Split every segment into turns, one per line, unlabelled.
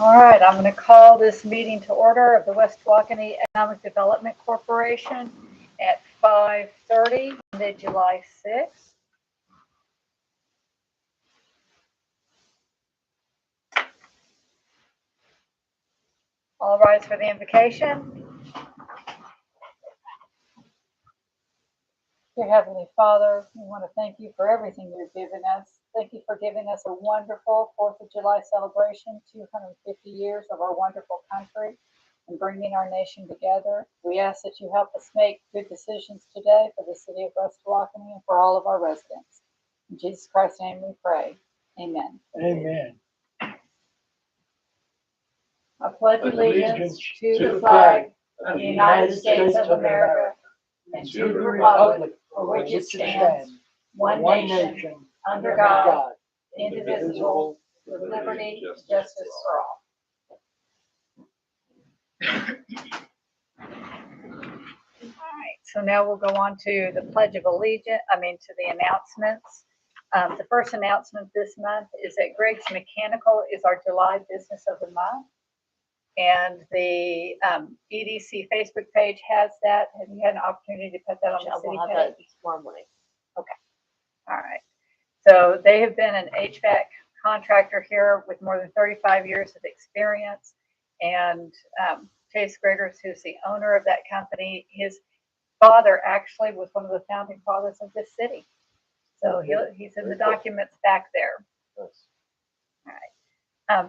All right, I'm going to call this meeting to order of the West Tawakoni Economic Development Corporation at 5:30, Monday, July 6th. All rise for the invocation. Dear Heavenly Father, we want to thank you for everything you've given us. Thank you for giving us a wonderful 4th of July celebration, 250 years of our wonderful country, and bringing our nation together. We ask that you help us make good decisions today for the city of West Tawakoni and for all of our residents. In Jesus Christ's name we pray. Amen.
Amen.
I pledge allegiance to the flag of the United States of America and to the republic for which it stands, one nation, under God, indivisible, with liberty and justice for all. All right, so now we'll go on to the Pledge of Allegiance, to the announcements. The first announcement this month is that Greg's Mechanical is our July Business of the Month. And the EDC Facebook page has that. Have you had an opportunity to put that on the city
We'll have
page?
that tomorrow morning.
Okay. All right. So they have been an HVAC contractor here with more than 35 years of experience. And Chase Gregors, who's the owner of that company, his father actually was one of the founding fathers of this city. So he's in the documents back there.
Yes.
All right.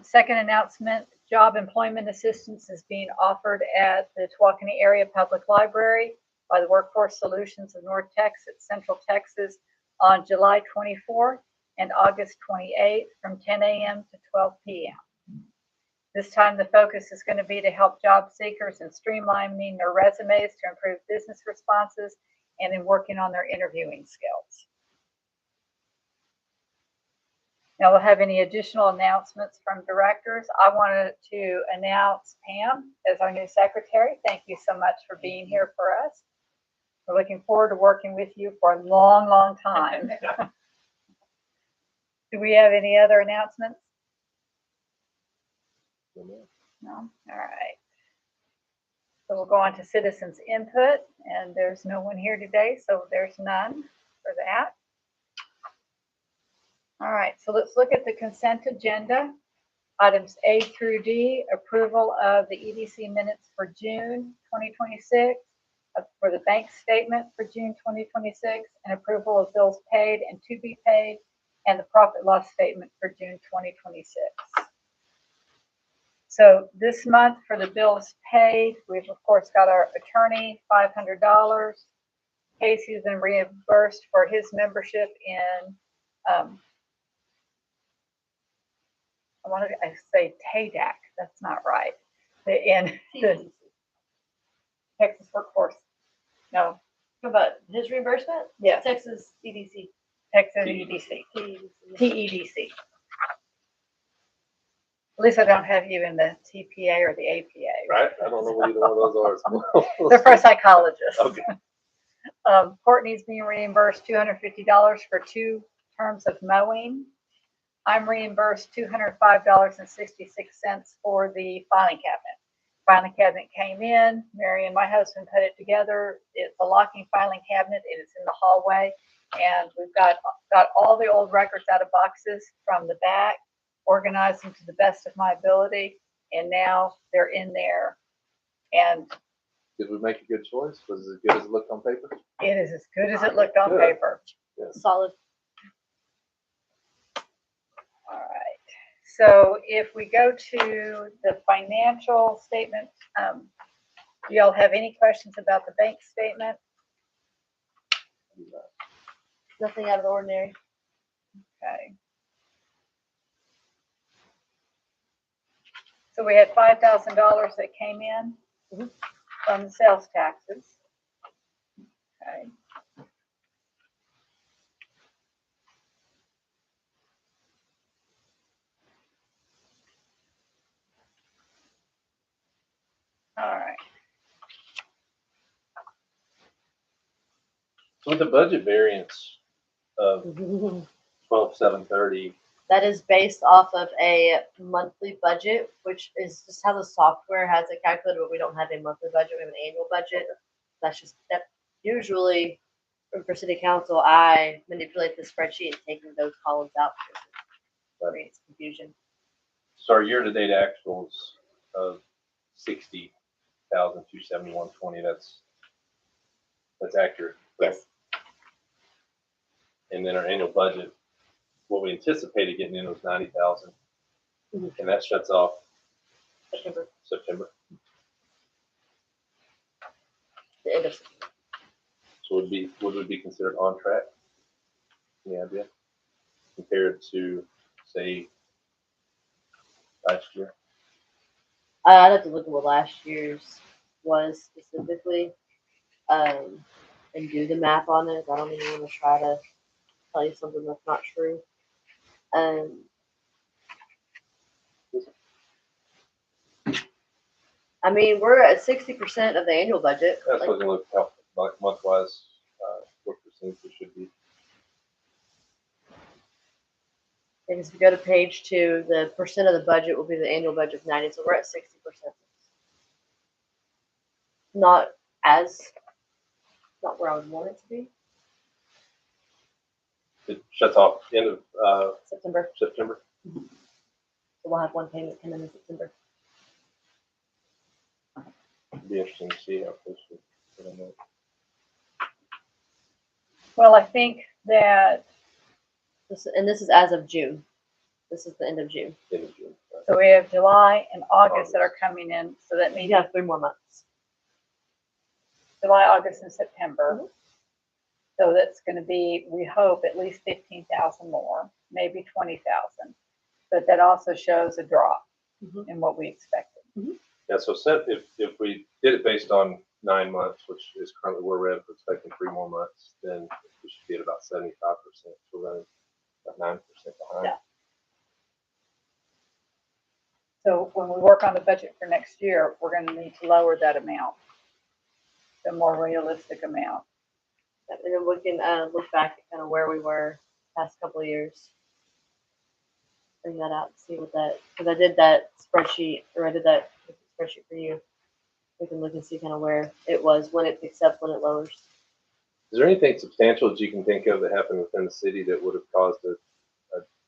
Second announcement, job employment assistance is being offered at the Tawakoni Area Public Library by the Workforce Solutions of North Texas, Central Texas on July 24th and August 28th from 10 a.m. to 12 p.m. This time the focus is going to be to help job seekers in streamlining their resumes to improve business responses and in working on their interviewing skills. Now we'll have any additional announcements from directors. I wanted to announce Pam as our new secretary. Thank you so much for being here for us. We're looking forward to working with you for a long, long time. Do we have any other announcements? No? All right. So we'll go on to citizens input, and there's no one here today, so there's none for that. All right, so let's look at the consent agenda. Items A through D, approval of the EDC minutes for June 2026, for the bank statement for June 2026, and approval of bills paid and to be paid, and the profit loss statement for June 2026. So this month for the bills paid, we've of course got our attorney, $500. Casey's been reimbursed for his membership in I say TADAC, that's not right. In the Texas Workforce, no.
How about his reimbursement?
Yes.
Texas EDC.
Texas EDC. TEDC. At least I don't have you in the TPA or the APA.
Right? I don't know what either one of those are.
They're for psychologists.
Okay.
Courtney's being reimbursed $250 for 2 terms of mowing. I'm reimbursed $205.66 for the filing cabinet. Filing cabinet came in. Mary and my husband put it together. It's a locking filing cabinet. It is in the hallway, and we've got all the old records out of boxes from the back, organized them to the best of my ability, and now they're in there. And
Did we make a good choice? Was it as good as it looked on paper?
it is as good as it looked on
Good.
paper.
Yes.
Solid.
All right. So if we go to the financial statement, do y'all have any questions about the bank statement?
Nothing out of the ordinary.
Okay. So we had $5,000 that came in from the sales taxes. Okay. All right.
So with the budget variance of 12,730,
That is based off of a monthly budget, which is just how the software has it calculated, but we don't have a monthly budget, we have an annual budget. That's just that usually for city council, I manipulate the spreadsheet and taking those columns out because it creates confusion.
So our year-to-date actuals of 60,271.20. That's accurate. Right?
Yes.
And then our annual budget, what we anticipated getting in was 90,000,
Mhm.
and that shuts off
September,
September.
the end of September.
So would it be considered on track? Any idea? Compared to, say, last year?
I'd have to look at what last year's was specifically, and do the math on it. I don't even want to try to tell you something that's not true. I mean, we're at 60% of the annual budget.
That's
Like,
what it looked like month-wise, what percentage it should be.
and if you go to page 2, the percent of the budget will be the annual budget of 90, so we're at 60%. Not where I would want it to be.
It shuts off end of
September.
September.
So we'll have one payment come in September.
It'd be interesting to see how close we get on that.
Well, I think that,
This is as of June. This is the end of June.
End of June. Right.
so we have July and August that are coming in, so that means
You have 3 more months.
July, August, and September.
Mhm.
So that's gonna be, we hope, at least 15,000 more, maybe 20,000. But that also shows a drop
Mhm.
in what we expected.
Yeah, so if we did it based on 9 months, which is currently where we're at, we're expecting 3 more months, then we should be at about 75%. So we're running about 9% behind.
Yeah.
So when we work on the budget for next year, we're gonna need to lower that amount, the more realistic amount.
And then we can look back at kind of where we were past couple of years. Bring that out and see what that, because I did that spreadsheet, or I did that spreadsheet for you. We can look and see kind of where it was, when it picks up, when it lowers.
Is there anything substantial that you can think of that happened within the city that would have caused a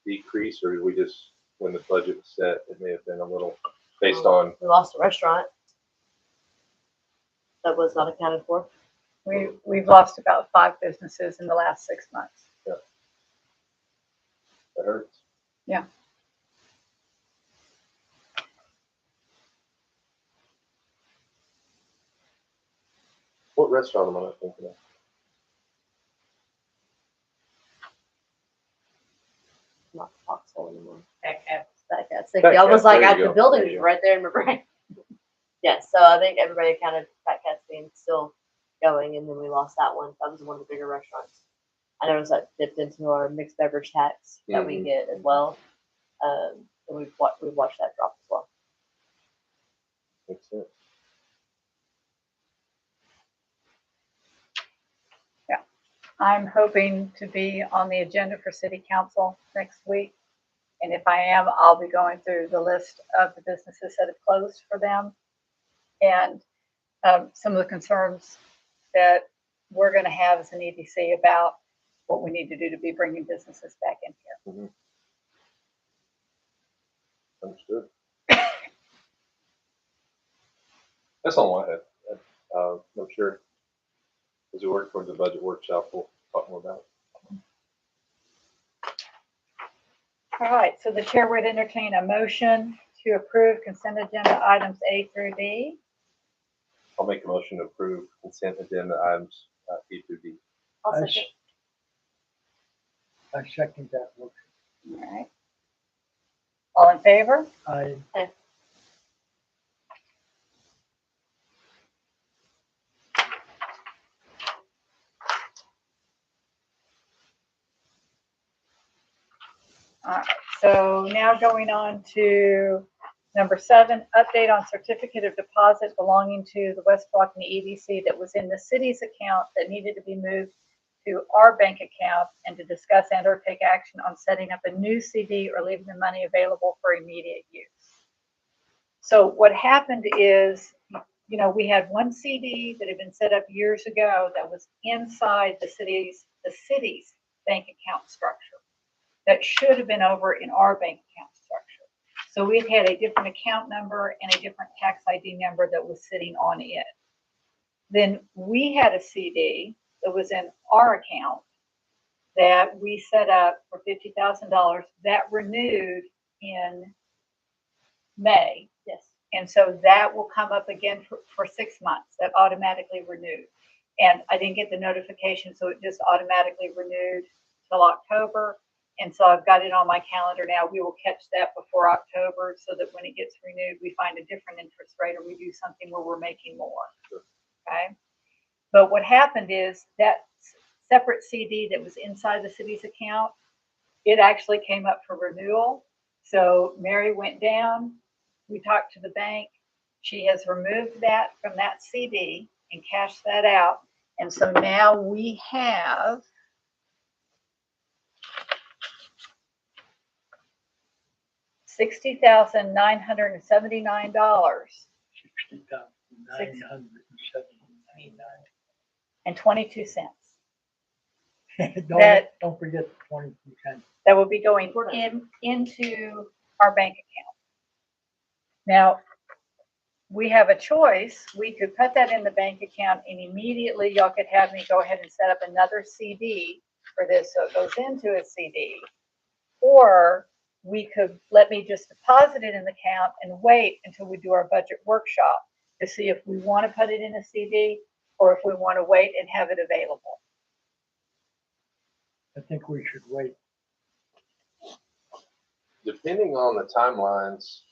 decrease, or did we just, when the budget was set, it may have been a little based on?
We lost a restaurant that was not accounted for.
We've lost about 5 businesses in the last 6 months.
That hurts.
Yeah.
What restaurant am I not thinking of?
Not Foxhole anymore.
Heck,
That got sick.
Fat
I was
Cat,
like,
there you
the
go.
building
There
was
you go.
right there in my brain. Yes, so I think everybody accounted Fat Cat's being still going, and then we lost that one. That was one of the bigger restaurants. I noticed that dipped into our mixed beverage tax that we
Mhm.
get as well. And we've watched that drop as well.
Makes sense.
I'm hoping to be on the agenda for city council next week. And if I am, I'll be going through the list of the businesses that have closed for them. And some of the concerns that we're gonna have as an EDC about what we need to do to be bringing businesses back in here.
Understood. That's all I had. I'm sure as we work towards the budget workshop, we'll talk more about it.
All right, so the chair would entertain a motion to approve consent agenda items A through D.
I'll make a motion to approve consent agenda items A through D.
I'll
I
second.
I second that motion.
All right. All in favor?
I,
All right, so now going on to number 7, update on certificate of deposit belonging to the West Tawakoni EDC that was in the city's account that needed to be moved to our bank account and to discuss and or take action on setting up a new CD or leaving the money available for immediate use. So what happened is, we had one CD that had been set up years ago that was inside the city's bank account structure that should have been over in our bank account structure. So we had a different account number and a different tax ID number that was sitting on it. Then we had a CD that was in our account that we set up for $50,000 that renewed in May.
Yes.
And so that will come up again for 6 months. That automatically renewed. And I didn't get the notification, so it just automatically renewed till October. And so I've got it on my calendar now. We will catch that before October so that when it gets renewed, we find a different interest rate or we do something where we're making more.
Sure.
Okay. But what happened is that separate CD that was inside the city's account, it actually came up for renewal. So Mary went down. We talked to the bank. She has removed that from that CD and cashed that out. And so now we have $60,979.
$60,979.
And 22 cents.
Don't forget the 22 cents.
That will be going into our bank account. Now, we have a choice. We could put that in the bank account and immediately y'all could have me go ahead and set up another CD for this so it goes into a CD. Or we could let me just deposit it in the account and wait until we do our budget workshop to see if we want to put it in a CD or if we want to wait and have it available.
I think we should wait.
Depending on the timelines,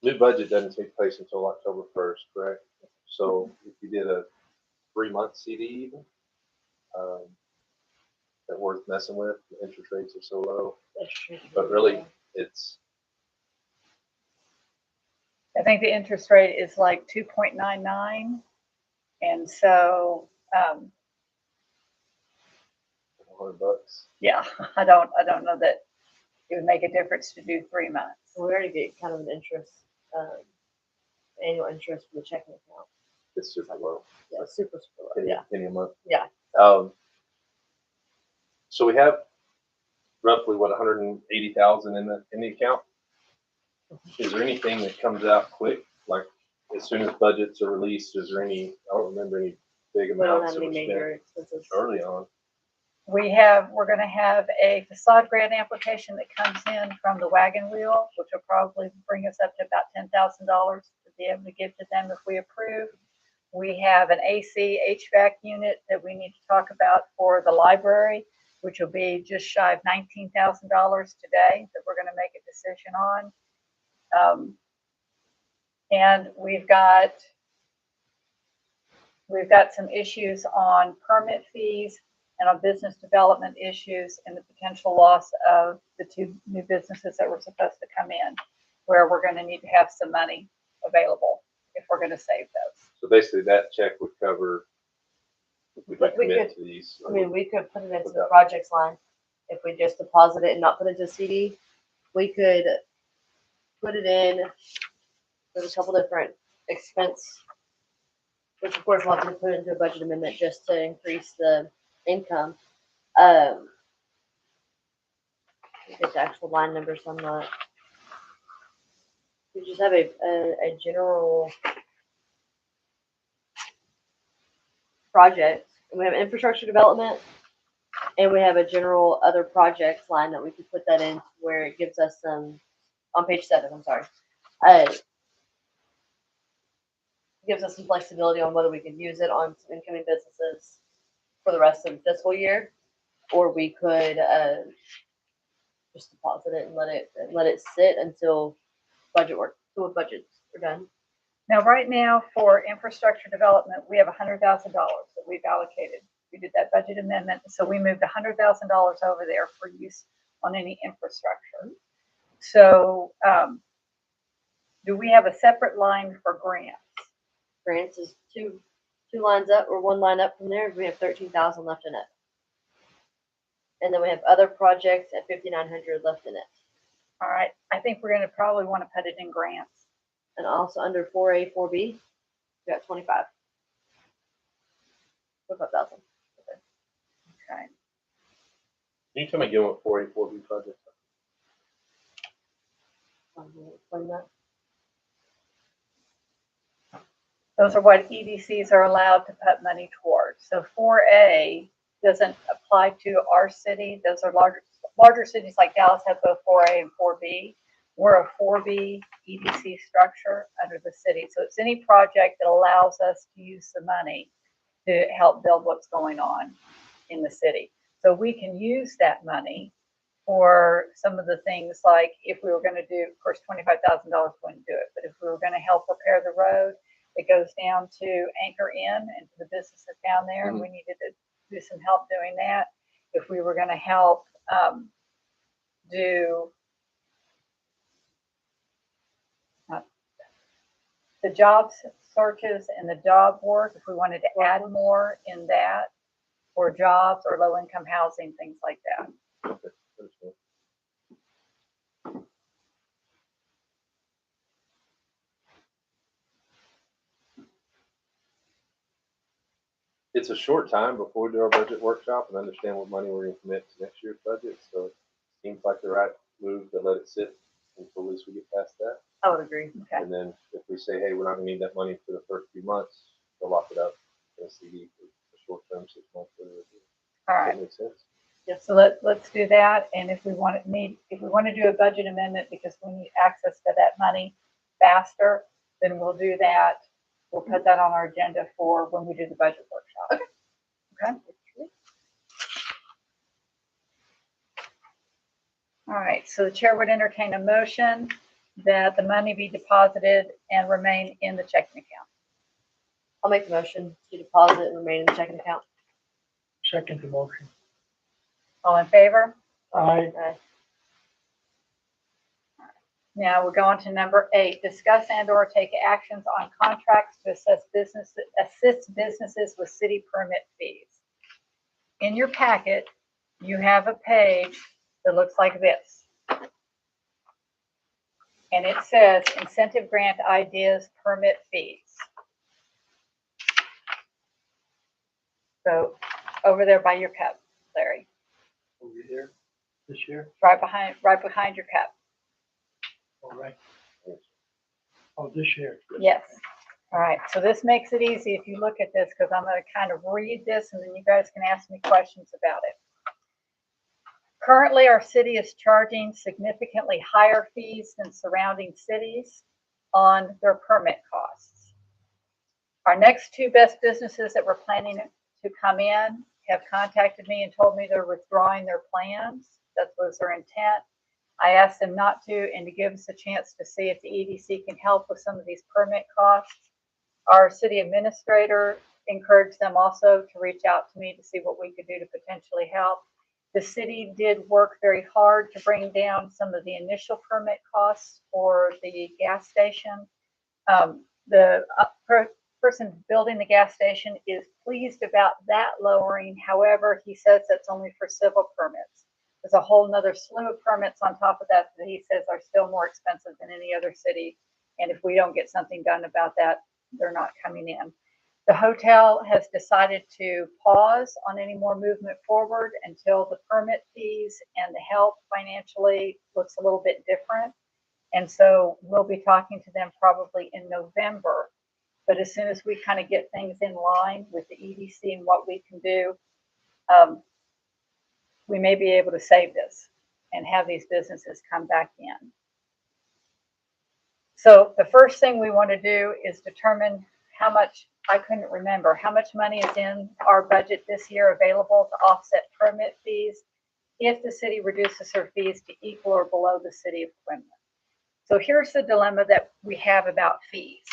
new budget doesn't take place until October 1st, correct? So if you did a 3-month CD even, that's worth messing with. The interest rates are so low. But really,
I think the interest rate is like 2.99. And so,
$100.
yeah, I don't know that it would make a difference to do 3 months.
We already get kind of an interest, annual interest for the checking account.
It's super low.
Yeah, super low. Yeah.
Penny a month.
Yeah.
So we have roughly 180,000 in the account. Is there anything that comes out quick, like as soon as budgets are released? Is there any? I don't remember any big
We don't
amounts
have any major expenses.
early on.
We're going to have a facade grant application that comes in from the Wagon Wheel, which will probably bring us up to about $10,000 to be able to give to them if we approve. We have an AC HVAC unit that we need to talk about for the library, which will be just shy of $19,000 today that we're going to make a decision on. And we've got some issues on permit fees and on business development issues and the potential loss of the 2 new businesses that were supposed to come in, where we're going to need to have some money available if we're going to save those.
So basically, that check would cover. If we
But we
commit
could-
to these.
We could put it into the projects line. If we just deposit it and not put it into CD, we could put it in. There's a couple different expense, which of course we'll have to put into a budget amendment just to increase the income. Get the actual line numbers on that. We just have a general project, and we have infrastructure development, and we have a general other projects line that we could put that in where it gives us some on page 7. I'm sorry. Gives us some flexibility on whether we can use it on some incoming businesses for the rest of the fiscal year, or we could just deposit it and let it sit until budgets are done.
Now, right now for infrastructure development, we have $100,000 that we've allocated. We did that budget amendment, so we moved $100,000 over there for use on any infrastructure. So, do we have a separate line for grants?
Grants is two lines up or one line up from there. We have 13,000 left in it. And then we have other projects at 5,900 left in it.
All right, I think we're gonna probably want to put it in grants.
And also under 4A, 4B, we got 25. 25,000.
Okay.
Can you tell me again what 4A4B projects are?
Explain that.
Those are what EDCs are allowed to put money towards. So 4A doesn't apply to our city. Those are larger cities like Dallas have both 4A and 4B. We're a 4B EDC structure under the city. So it's any project that allows us to use the money to help build what's going on in the city. So we can use that money for some of the things like if we were going to do, of course, $25,000 wouldn't do it, but if we were going to help repair the road that goes down to Anchor Inn and to the businesses down there, and we needed to do some help doing that. If we were going to help do the job searches and the job work, if we wanted to add more in that, or jobs or low income housing, things like that.
Okay, understand. It's a short time before we do our budget workshop and understand what money we're going to commit to next year's budget. So it seems like the right move to let it sit until at least we get past that.
I would agree.
Okay.
And then if we say, hey, we're not going to need that money for the first few months, we'll lock it up in a CD for a short term, 6 months.
All right.
That makes sense.
So let's do that. And if we want to do a budget amendment because we need access to that money faster, then we'll do that. We'll put that on our agenda for when we do the budget workshop. Okay. All right. So the chair would entertain a motion that the money be deposited and remain in the checking account.
I'll make the motion to deposit and remain in the checking account.
Second the motion.
All in favor?
Aye.
Now we're going to number 8, discuss and or take actions on contracts to assist businesses with city permit fees. In your packet, you have a page that looks like this. And it says incentive grant ideas, permit fees. So over there by your cup, Larry,
Over here, this year,
right behind your cup.
all right. Oh, this year.
Yes. All right. So this makes it easy if you look at this, because I'm going to kind of read this and then you guys can ask me questions about it. Currently, our city is charging significantly higher fees than surrounding cities on their permit costs. Our next 2 best businesses that we're planning to come in have contacted me and told me they're withdrawing their plans. That was their intent. I asked them not to and to give us a chance to see if the EDC can help with some of these permit costs. Our city administrator encouraged them also to reach out to me to see what we could do to potentially help. The city did work very hard to bring down some of the initial permit costs for the gas station. The person building the gas station is pleased about that lowering. However, he says that's only for civil permits. There's a whole nother slew of permits on top of that that he says are still more expensive than any other city. And if we don't get something done about that, they're not coming in. The hotel has decided to pause on any more movement forward until the permit fees and the help financially looks a little bit different. And so we'll be talking to them probably in November. But as soon as we kind of get things in line with the EDC and what we can do, we may be able to save this and have these businesses come back in. So the first thing we want to do is determine how much, I couldn't remember, how much money is in our budget this year available to offset permit fees if the city reduces their fees to equal or below the city of Quinlan. So here's the dilemma that we have about fees.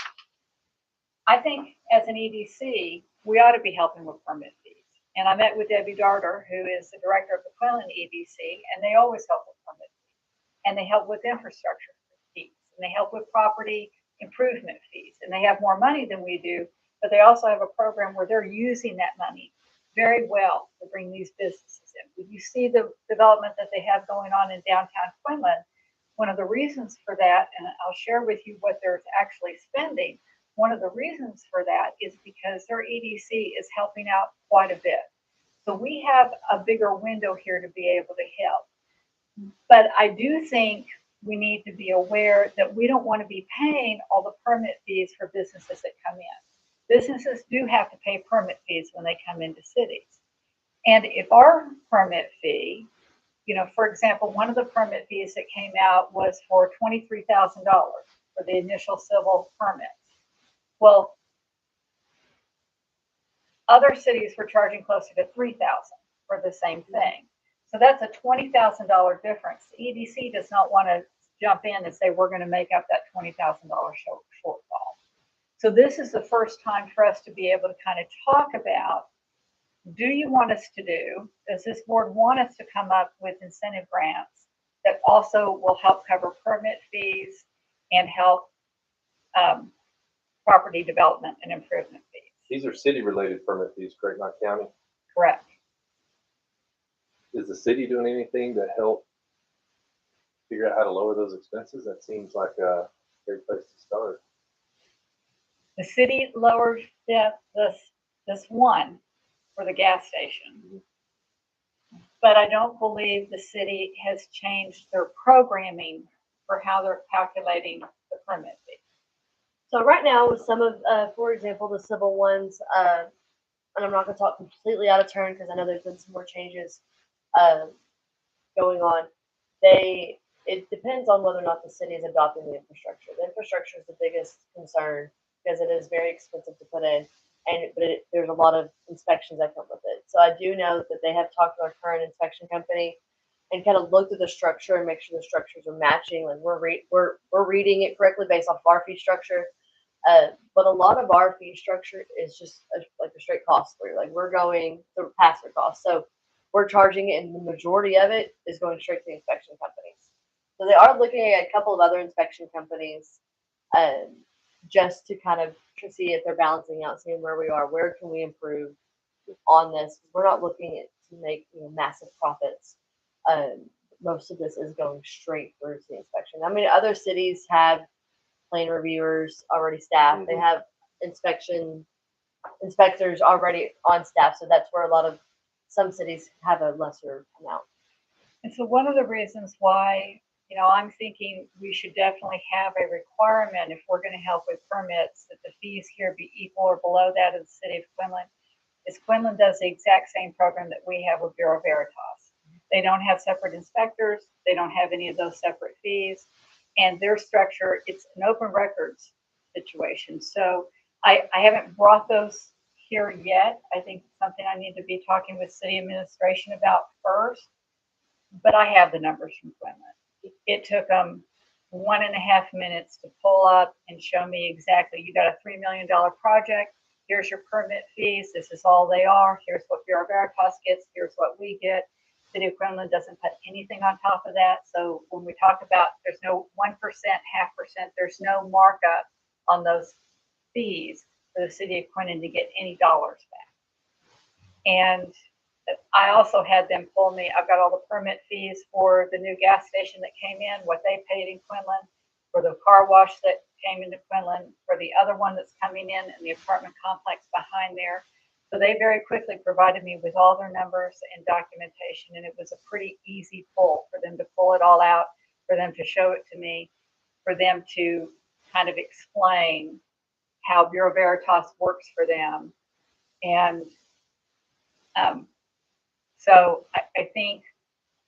I think as an EDC, we ought to be helping with permit fees. And I met with Debbie Darter, who is the director of the Quinlan EDC, and they always help with permit fees. And they help with infrastructure fees. And they help with property improvement fees. And they have more money than we do, but they also have a program where they're using that money very well to bring these businesses in. When you see the development that they have going on in downtown Quinlan, one of the reasons for that, and I'll share with you what they're actually spending, one of the reasons for that is because their EDC is helping out quite a bit. So we have a bigger window here to be able to help. But I do think we need to be aware that we don't want to be paying all the permit fees for businesses that come in. Businesses do have to pay permit fees when they come into cities. And if our permit fee, for example, one of the permit fees that came out was for $23,000 for the initial civil permits. Well, other cities were charging closer to $3,000 for the same thing. So that's a $20,000 difference. The EDC does not want to jump in and say, we're going to make up that $20,000 shortfall. So this is the first time for us to be able to kind of talk about, do you want us to do, does this board want us to come up with incentive grants that also will help cover permit fees and help property development and improvement fees?
These are city-related permit fees, correct, not county?
Correct.
Is the city doing anything to help figure out how to lower those expenses? That seems like a great place to start.
The city lowered this one for the gas station, but I don't believe the city has changed their programming for how they're calculating the permit fee.
So right now, with some of, for example, the civil ones, and I'm not going to talk completely out of turn because I know there's been some more changes going on. It depends on whether or not the city is adopting the infrastructure. The infrastructure is the biggest concern because it is very expensive to put in, but there's a lot of inspections that come with it. So I do know that they have talked to our current inspection company and kind of looked at the structure and make sure the structures are matching. Like we're reading it correctly based off of our fee structure. But a lot of our fee structure is just like a straight cost for you. Like we're going to pass their cost. So we're charging it, and the majority of it is going straight to the inspection companies. So they are looking at a couple of other inspection companies just to kind of see if they're balancing out, seeing where we are, where can we improve on this. We're not looking to make massive profits. Most of this is going straight through to the inspection. I mean, other cities have plan reviewers already staffed. They have inspectors already on staff. So that's where some cities have a lesser amount.
And so one of the reasons why, I'm thinking we should definitely have a requirement if we're going to help with permits that the fees here be equal or below that of the city of Quinlan, is Quinlan does the exact same program that we have with Bureau Veritas. They don't have separate inspectors. They don't have any of those separate fees. And their structure, it's an open records situation. So I haven't brought those here yet. I think it's something I need to be talking with city administration about first. But I have the numbers from Quinlan. It took them 1.5 minutes to pull up and show me exactly, you got a $3 million project. Here's your permit fees. This is all they are. Here's what Bureau Veritas gets. Here's what we get. City of Quinlan doesn't put anything on top of that. So when we talk about there's no 1%, 0.5%, there's no markup on those fees for the city of Quinlan to get any dollars back. And I also had them pull me, I've got all the permit fees for the new gas station that came in, what they paid in Quinlan, for the car wash that came into Quinlan, for the other one that's coming in the apartment complex behind there. So they very quickly provided me with all their numbers and documentation, and it was a pretty easy pull for them to pull it all out, for them to show it to me, for them to kind of explain how Bureau Veritas works for them. And so I think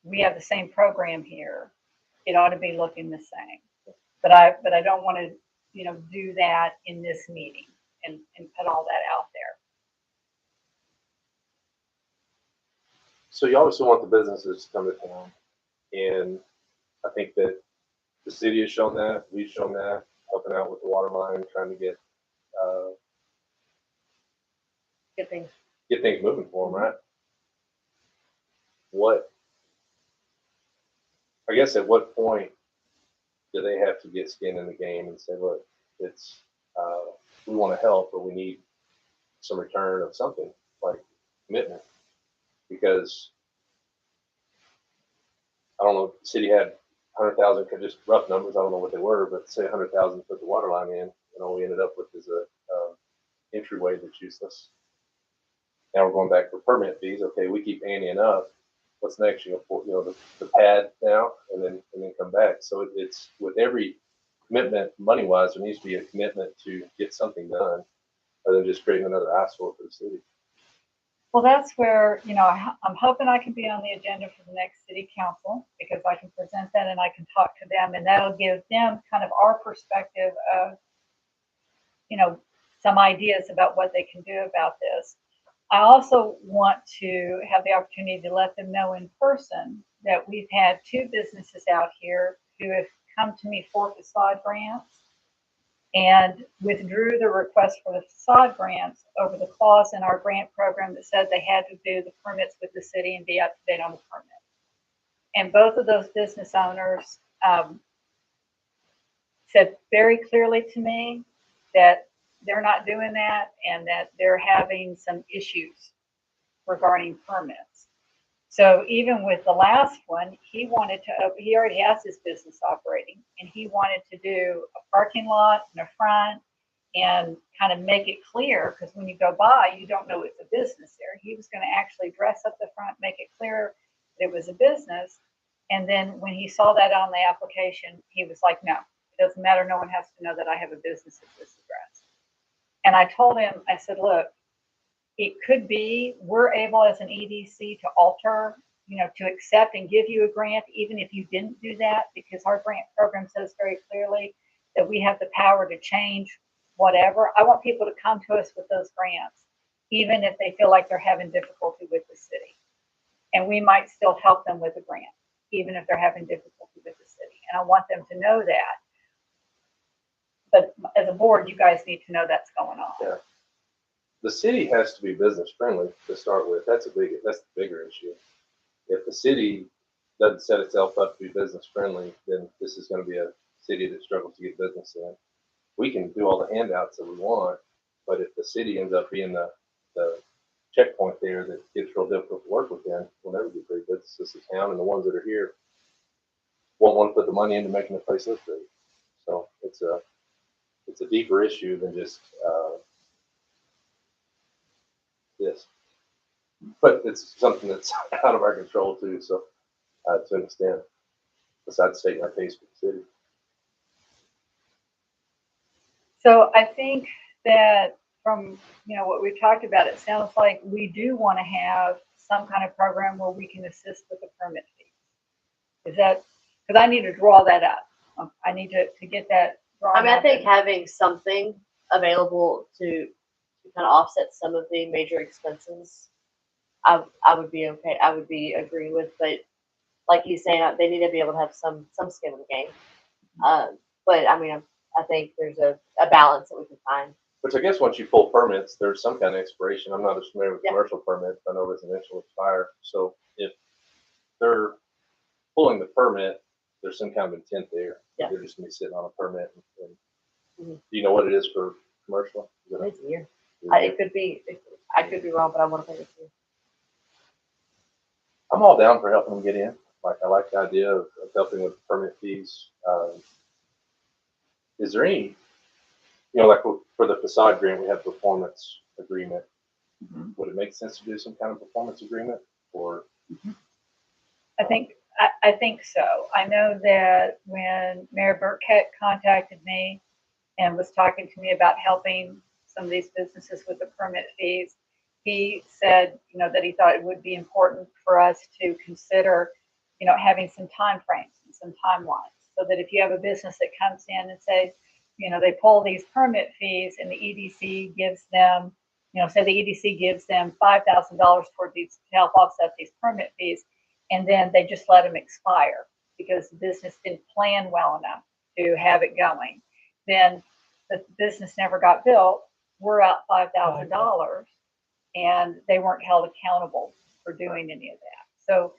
we have the same program here. It ought to be looking the same. But I don't want to, do that in this meeting and put all that out there.
So you obviously want the businesses to come to town, and I think that the city has shown that, we've shown that, helping out with the water line, trying to get things moving for them, right? I guess at what point do they have to get skin in the game and say, look, it's we want to help, but we need some return of something. Like, commitment, because I don't know, if the city had 100,000, just rough numbers, I don't know what they were, but say 100,000 to put the water line in, and all we ended up with is a entryway that's useless. Now we're going back for permit fees. Okay, we keep anteing up. What's next? You know, the pad now, and then come back. So it's with every commitment, money wise, there needs to be a commitment to get something done, other than just creating another eyesore for the city.
Well, that's where, I'm hoping I can be on the agenda for the next city council, because I can present that and I can talk to them, and that'll give them kind of our perspective of, some ideas about what they can do about this. I also want to have the opportunity to let them know in person that we've had 2 businesses out here who have come to me for facade grants and withdrew the request for the facade grants over the clause in our grant program that said they had to do the permits with the city and be up to date on the permit. And both of those business owners said very clearly to me that they're not doing that and that they're having some issues regarding permits. So even with the last one, he already has his business operating, and he wanted to do a parking lot in the front and kind of make it clear, because when you go by, you don't know it's a business there. He was going to actually dress up the front, make it clear that it was a business. And then when he saw that on the application, he was like, no, it doesn't matter. No one has to know that I have a business at this address. And I told him, I said, look, it could be we're able as an EDC to alter, to accept and give you a grant, even if you didn't do that, because our grant program says very clearly that we have the power to change whatever. I want people to come to us with those grants, even if they feel like they're having difficulty with the city. And we might still help them with a grant, even if they're having difficulty with the city. And I want them to know that. But as a board, you guys need to know that's going on.
Yeah. The city has to be business friendly to start with. That's the bigger issue. If the city doesn't set itself up to be business friendly, then this is going to be a city that struggles to get business in. We can do all the handouts that we want, but if the city ends up being the checkpoint there that gets real difficult to work within, we'll never get great businesses in town, and the ones that are here won't want to put the money into making the place look great. So it's a deeper issue than just this, but it's something that's out of our control too. So to an extent, besides stating our case for the city.
So I think that from what we've talked about, it sounds like we do want to have some kind of program where we can assist with the permit fees. Is that, because I need to draw that up. I need to get that drawn up.
I think having something available to kind of offset some of the major expenses, I would be okay. I would be agree with, but like he's saying, they need to be able to have some skin in the game. But I mean, I think there's a balance that we can find.
Which I guess once you pull permits, there's some kind of expiration. I'm not as familiar with
Yeah.
commercial permits. I know residential expire. So if they're pulling the permit, there's some kind of intent there.
Yeah.
They're just going to be sitting on a permit. And
Mm-hmm.
Do you know what it is for commercial?
It's a year. It could be. I could be wrong, but I want to think it's a year.
I'm all down for helping them get in. I like the idea of helping with permit fees. Is there any, like for the facade grant, we have performance agreement.
Mm-hmm.
Would it make sense to do some kind of performance agreement, or?
Mm-hmm. I think so. I know that when Mayor Burkett contacted me and was talking to me about helping some of these businesses with the permit fees, he said, that he thought it would be important for us to consider, having some time frames and some timelines, so that if you have a business that comes in and says, they pull these permit fees and the EDC gives them, say the EDC gives them $5,000 toward these to help offset these permit fees, and then they just let them expire because the business didn't plan well enough to have it going. Then the business never got built. We're out $5,000, and they weren't held accountable for doing any of that. So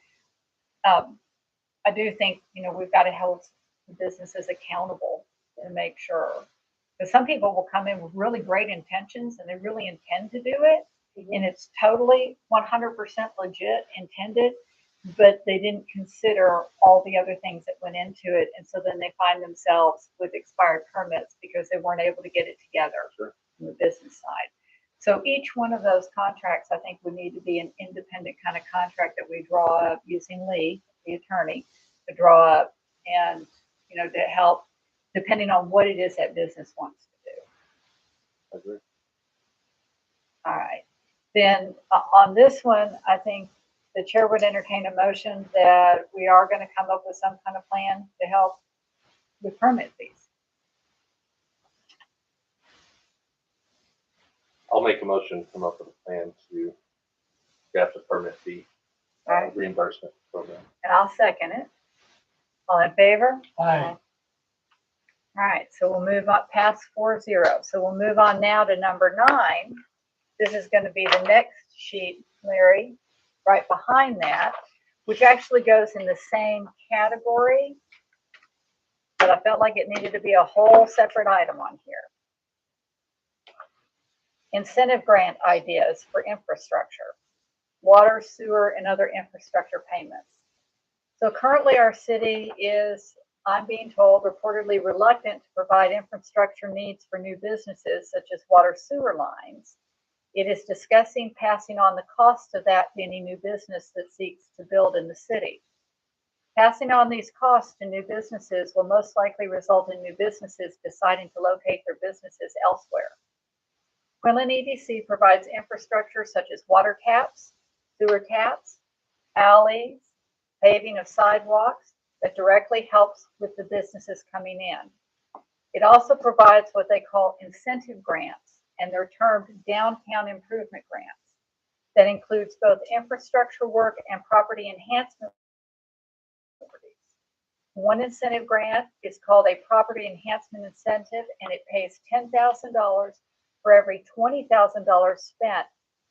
I do think, we've got to hold the businesses accountable to make sure. Because some people will come in with really great intentions and they really intend to do it, and it's totally 100% legit intended, but they didn't consider all the other things that went into it. And so then they find themselves with expired permits because they weren't able to get it together
Sure.
from the business side. So each one of those contracts, I think, would need to be an independent kind of contract that we draw up using Lee, the attorney, to draw up and, to help depending on what it is that business wants to do.
I agree.
All right. Then on this one, I think the chair would entertain a motion that we are going to come up with some kind of plan to help with permit fees.
I'll make a motion to come up with a plan to draft a permit fee
All right.
reimbursement program.
And I'll second it. All in favor?
Aye.
All right, so we'll move on past 4-0. So we'll move on now to number 9. This is going to be the next sheet, Larry, right behind that, which actually goes in the same category, but I felt like it needed to be a whole separate item on here. Incentive grant ideas for infrastructure, water, sewer, and other infrastructure payments. So currently our city is, I'm being told, reportedly reluctant to provide infrastructure needs for new businesses such as water sewer lines. It is discussing passing on the cost of that to any new business that seeks to build in the city. Passing on these costs to new businesses will most likely result in new businesses deciding to locate their businesses elsewhere. Quinlan EDC provides infrastructure such as water taps, sewer taps, alleys, paving of sidewalks that directly helps with the businesses coming in. It also provides what they call incentive grants, and they're termed downtown improvement grants. That includes both infrastructure work and property enhancement. One incentive grant is called a property enhancement incentive, and it pays $10,000 for every $20,000 spent,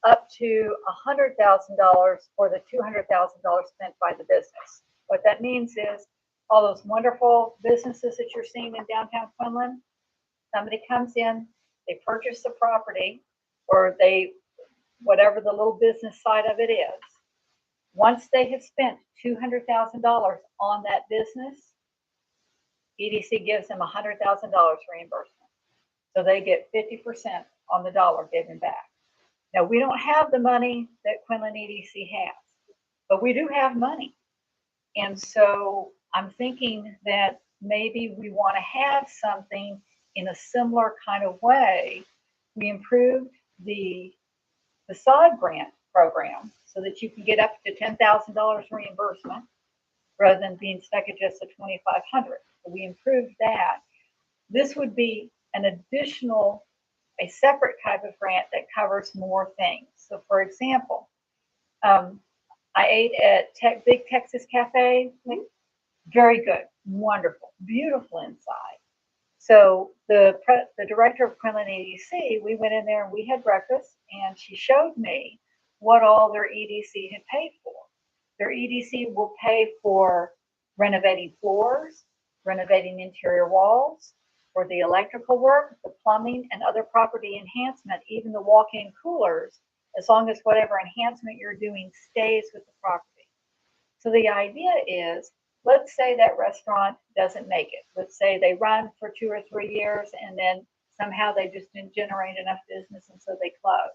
up to $100,000 for the $200,000 spent by the business. What that means is all those wonderful businesses that you're seeing in downtown Quinlan, somebody comes in, they purchase the property, or whatever the little business side of it is. Once they have spent $200,000 on that business, EDC gives them $100,000 reimbursement. So they get 50% on the dollar given back. Now, we don't have the money that Quinlan EDC has, but we do have money. And so I'm thinking that maybe we want to have something in a similar kind of way. We improved the facade grant program so that you can get up to $10,000 reimbursement rather than being stuck at just the $2,500. So we improved that. This would be an additional, a separate type of grant that covers more things. So for example, I ate at Big Texas Cafe. Very good, wonderful, beautiful inside. So the director of Quinlan EDC, we went in there and we had breakfast, and she showed me what all their EDC had paid for. Their EDC will pay for renovating floors, renovating interior walls, for the electrical work, the plumbing, and other property enhancement, even the walk-in coolers, as long as whatever enhancement you're doing stays with the property. So the idea is, let's say that restaurant doesn't make it. Let's say they run for 2 or 3 years and then somehow they just didn't generate enough business and so they close.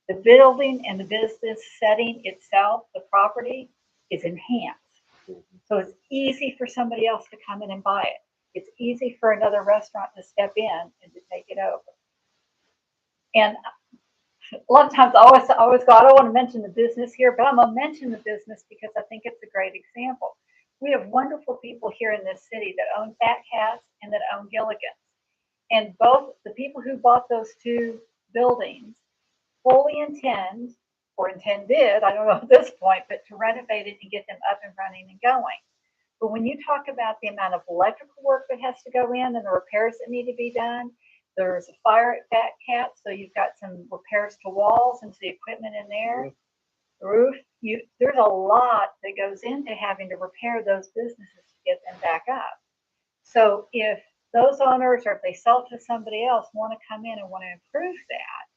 The building and the business setting itself, the property, is enhanced. So it's easy for somebody else to come in and buy it. It's easy for another restaurant to step in and to take it over. And a lot of times I always go, I don't want to mention the business here, but I'm going to mention the business because I think it's a great example. We have wonderful people here in this city that own Fat Cats and that own Gilligan's. And both the people who bought those 2 buildings fully intended, I don't know at this point, but to renovate it and get them up and running and going. But when you talk about the amount of electrical work that has to go in and the repairs that need to be done, there's a fire at Fat Cat, so you've got some repairs to walls and to the equipment in there. The roof, there's a lot that goes into having to repair those businesses to get them back up. So if those owners, or if they sell it to somebody else, want to come in and want to improve that,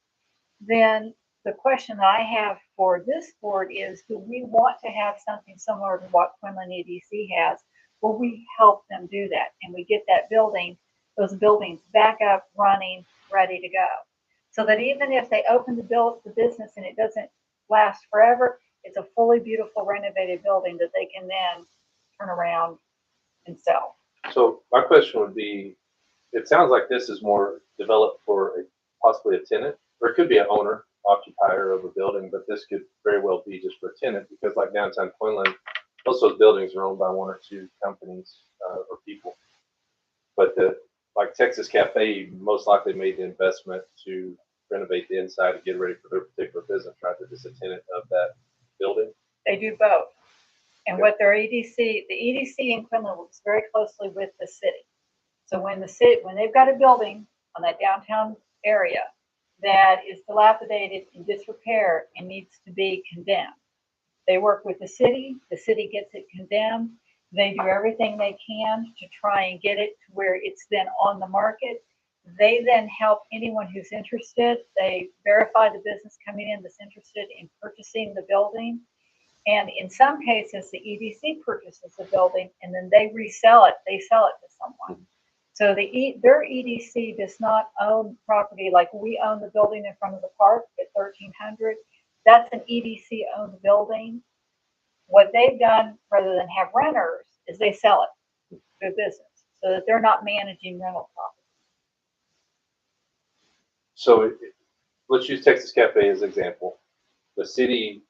then the question that I have for this board is, do we want to have something similar to what Quinlan EDC has? Will we help them do that? And we get that building, those buildings back up, running, ready to go. So that even if they open the business and it doesn't last forever, it's a fully beautiful renovated building that they can then turn around and sell.
So my question would be, it sounds like this is more developed for possibly a tenant, or it could be an owner, occupier of a building, but this could very well be just for a tenant, because like downtown Quinlan, most of those buildings are owned by one or two companies or people. But like Texas Cafe most likely made the investment to renovate the inside to get ready for their particular business, right? They're just a tenant of that building.
They do both. And what their EDC, the EDC in Quinlan works very closely with the city. So when they've got a building on that downtown area that is dilapidated, in disrepair, and needs to be condemned, they work with the city gets it condemned, they do everything they can to try and get it to where it's then on the market. They then help anyone who's interested. They verify the business coming in that's interested in purchasing the building. And in some cases, the EDC purchases the building and then they resell it. They sell it to someone. So their EDC does not own property like we own the building in front of the park at 1300. That's an EDC owned building. What they've done, rather than have renters, is they sell it to a business so that they're not managing rental property.
So let's use Texas Cafe as an example. The city,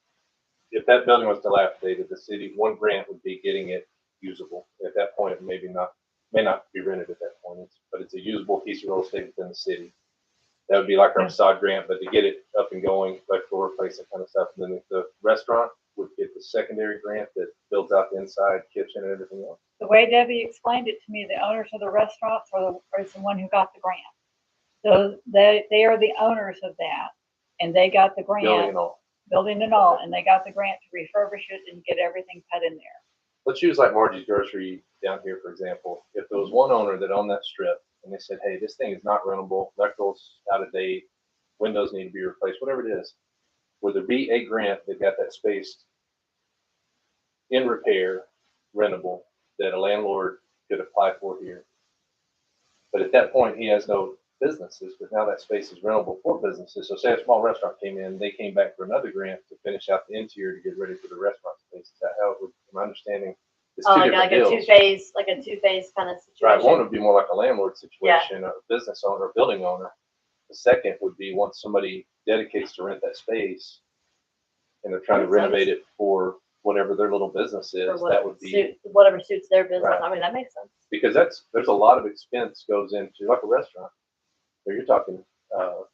if that building was dilapidated, the city, one grant would be getting it usable. At that point, it may not be rented at that point, but it's a usable piece of real estate within the city. That would be like our facade grant, but to get it up and going, like floor replace, that kind of stuff. And then the restaurant would get the secondary grant that builds out the inside kitchen and everything else.
The way Debbie explained it to me, the owners of the restaurants are the one who got the grant. So they are the owners of that, and they got the grant. Building and all, and they got the grant to refurbish it and get everything put in there.
Let's use like Margie's Grocery down here, for example. If there was one owner that owned that strip and they said, hey, this thing is not rentable, electrical's out of date, windows need to be replaced, whatever it is, would there be a grant that got that space in repair, rentable, that a landlord could apply for here? But at that point, he has no businesses, but now that space is rentable for businesses. So say a small restaurant came in, they came back for another grant to finish out the interior to get ready for the restaurant space. Is that how it would, my understanding? It's two different
like
deals.
a two-phase kind of situation.
Right, one would be more like a landlord situation, a business owner, a building owner. The second would be once somebody dedicates to rent that space and they're trying to renovate it for whatever their little business is, that would be
whatever suits their business.
Right.
I mean, that makes sense.
Because there's a lot of expense goes into like a restaurant. So you're talking a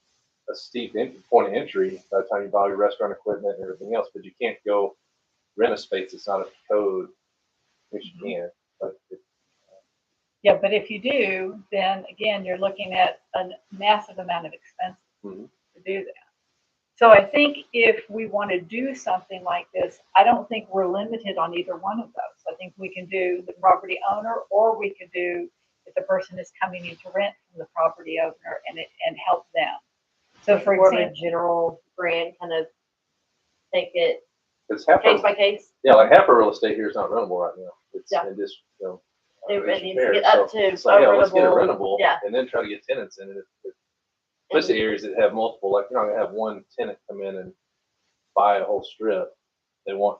steep point of entry by the time you buy your restaurant equipment and everything else, but you can't go rent a space that's not up to code, which you can. But
Yeah, but if you do, then again, you're looking at a massive amount of expense to do that. So I think if we want to do something like this, I don't think we're limited on either one of those. I think we can do the property owner, or we could do if the person is coming in to rent from the property owner and help them. So for
More of
example,
a general brand, kind of take it
it's half
case by case.
Yeah, like half our real estate here is not rentable right now. It's
Yeah.
in this,
It needs to
repair.
get up to
it's like, let's get it
rentable.
rentable,
Yeah.
and then try to get tenants in it. Especially areas that have multiple, like you're not gonna have one tenant come in and buy a whole strip. They want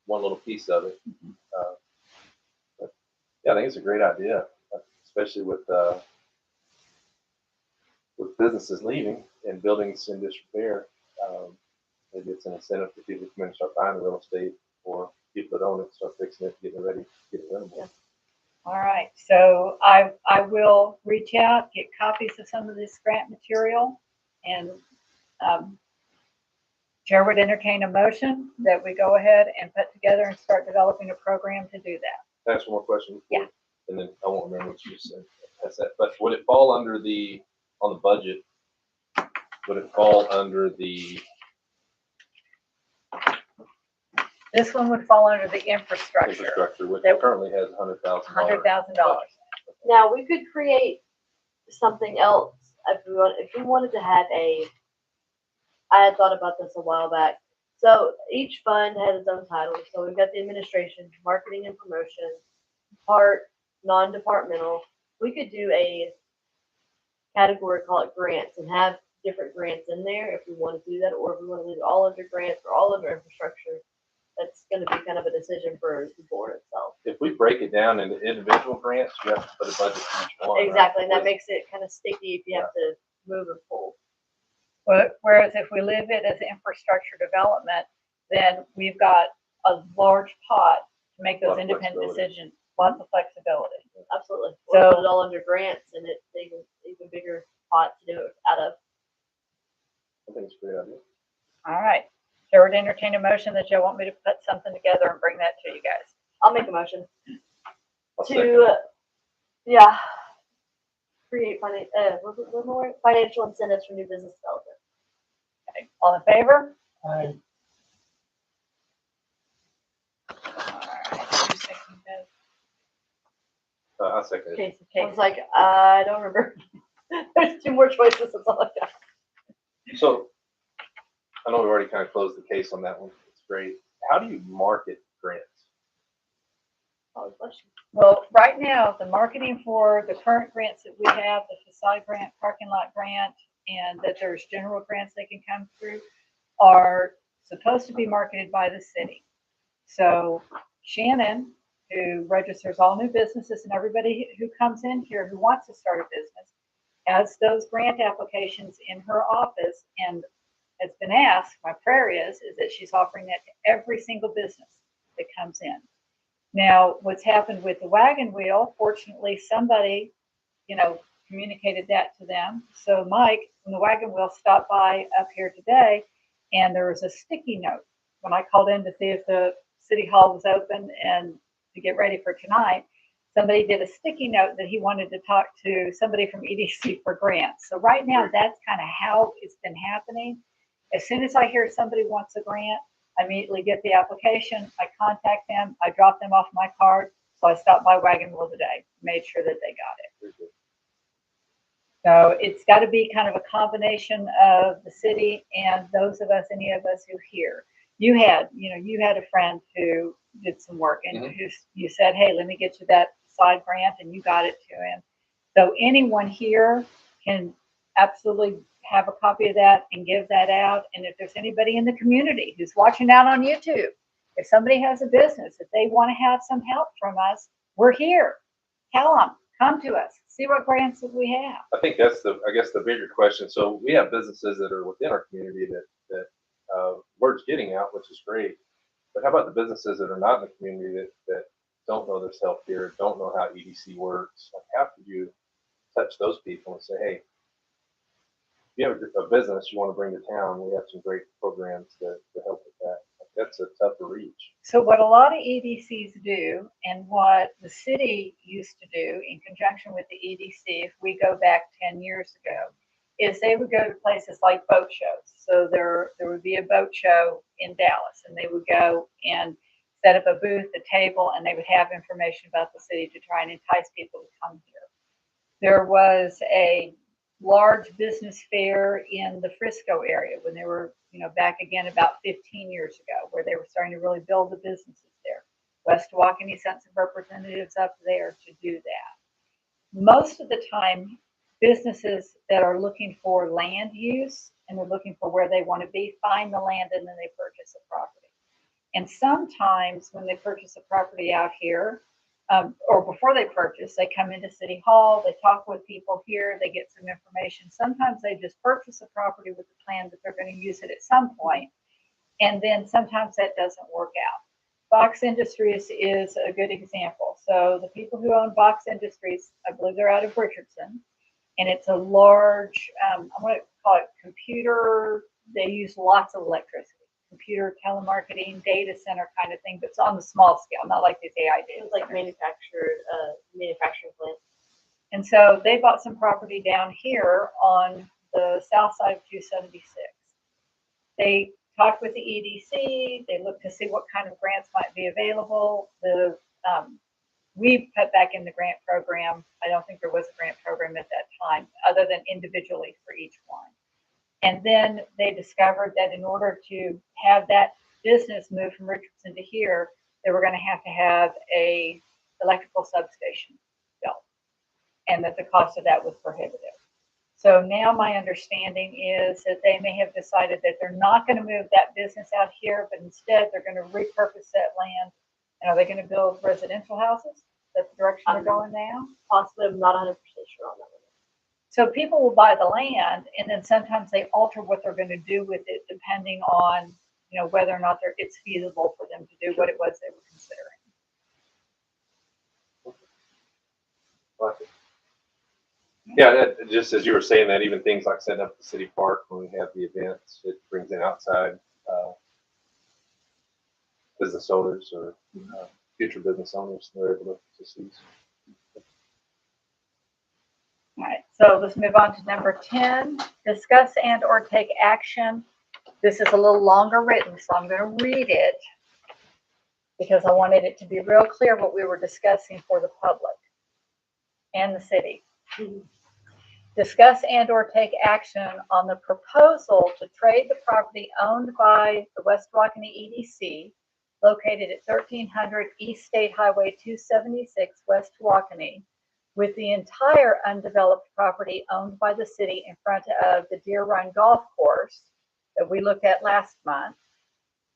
one little piece of it. But yeah, I think it's a great idea, especially with businesses leaving and buildings in disrepair. Maybe it's an incentive for people to come in and start buying the real estate, or people that own it start fixing it, getting it ready, get it rentable.
Yeah.
all right. So I will reach out, get copies of some of this grant material, and Chair would entertain a motion that we go ahead and put together and start developing a program to do that.
Can I ask one more question?
Yeah.
And then I won't remember what you said. That's that. But would it fall under on the budget? Would it fall under the?
This one would fall under the infrastructure,
Which
That-
currently has
$100,000.
Now we could create something else if we wanted to have I had thought about this a while back. So each fund has its own title. So we've got the administration, marketing and promotion, part non-departmental. We could do a category, call it grants, and have different grants in there if we want to do that, or if we want to leave it all under grants or all under infrastructure. That's going to be kind of a decision for the board itself.
If we break it down into individual grants, you have to put a budget for each one. right?
Exactly, and that makes it kind of sticky if you have to move and pull.
Whereas if we leave it as infrastructure development, then we've got a large pot to make those
Lot of
independent
flexibility.
decisions, lots of flexibility.
Absolutely.
So-
Or put it all under grants, and it's even bigger pot to do it out of.
I think it's a great idea.
All right. So we're to entertain a motion that you want me to put something together and bring that to you guys.
I'll make a motion
I'll second
to,
it.
yeah, create financial incentives for new business development.
Okay. All in favor?
I,
All right. Who's seconding this?
I'll second it.
Casey,
I was
Casey.
like, I don't remember. There's two more choices. That's all I got.
So, I know we already kind of closed the case on that one. It's great. How do you market grants?
Solid question.
Well, right now, the marketing for the current grants that we have, the facade grant, parking lot grant, and that there's general grants that can come through, are supposed to be marketed by the city. So Shannon, who registers all new businesses and everybody who comes in here who wants to start a business, has those grant applications in her office, and has been asked, my prayer is that she's offering that to every single business that comes in. Now, what's happened with the wagon wheel, fortunately, somebody, communicated that to them. So Mike from the wagon wheel stopped by up here today, and there was a sticky note when I called in to see if the city hall was open and to get ready for tonight. Somebody did a sticky note that he wanted to talk to somebody from EDC for grants. So right now, that's kind of how it's been happening. As soon as I hear somebody wants a grant, I immediately get the application, I contact them, I drop them off my card. So I stopped by Wagon Wheel today, made sure that they got it.
Very good.
So it's got to be kind of a combination of the city and those of us, any of us who hear. You had a friend who did some work, and who you said, hey, let me get you that side grant, and you got it to him. So anyone here can absolutely have a copy of that and give that out. And if there's anybody in the community who's watching out on YouTube, if somebody has a business, if they want to have some help from us, we're here. Tell them, come to us, see what grants that we have.
I think that's the bigger question. So we have businesses that are within our community that word's getting out, which is great. But how about the businesses that are not in the community that don't know there's help here, don't know how EDC works? Like, how could you touch those people and say, hey, if you have a business you want to bring to town, we have some great programs to help with that. Like, that's a tougher reach.
So what a lot of EDCs do, and what the city used to do in conjunction with the EDC, if we go back 10 years ago, is they would go to places like boat shows. So there would be a boat show in Dallas, and they would go and set up a booth, a table, and they would have information about the city to try and entice people to come here. There was a large business fair in the Frisco area when they were, back again about 15 years ago, where they were starting to really build the businesses there. West Tawakoni sent some representatives up there to do that. Most of the time, businesses that are looking for land use and they're looking for where they want to be, find the land and then they purchase a property. And sometimes when they purchase a property out here, or before they purchase, they come into City Hall, they talk with people here, they get some information. Sometimes they just purchase a property with the plan that they're going to use it at some point, and then sometimes that doesn't work out. Box Industries is a good example. So the people who own Box Industries, I believe they're out of Richardson, and it's a large, I'm going to call it computer, they use lots of electricity. Computer telemarketing, data center kind of thing, but it's on the small scale, not like these AI data
It's like
centers.
manufacturing plant.
And so they bought some property down here on the south side of 276. They talked with the EDC. They looked to see what kind of grants might be available. We put back in the grant program. I don't think there was a grant program at that time, other than individually for each one. And then they discovered that in order to have that business move from Richardson to here, they were going to have a electrical substation built, and that the cost of that was prohibitive. So now my understanding is that they may have decided that they're not going to move that business out here, but instead they're going to repurpose that land. And are they going to build residential houses? That's the direction they're going now?
Possibly, I'm not 100% sure on that one.
So people will buy the land, and then sometimes they alter what they're going to do with it depending on, whether or not it's feasible for them to do what it was they were considering.
Yeah, just as you were saying that, even things like setting up the city park when we have the events, it brings in outside business owners or future business owners. They're able to see.
All right, so let's move on to number 10, discuss and or take action. This is a little longer written, so I'm going to read it because I wanted it to be real clear what we were discussing for the public and the city. Discuss and or take action on the proposal to trade the property owned by the West Tawakoni EDC located at 1300 East State Highway 276 West Tawakoni with the entire undeveloped property owned by the city in front of the Deer Run Golf Course that we looked at last month,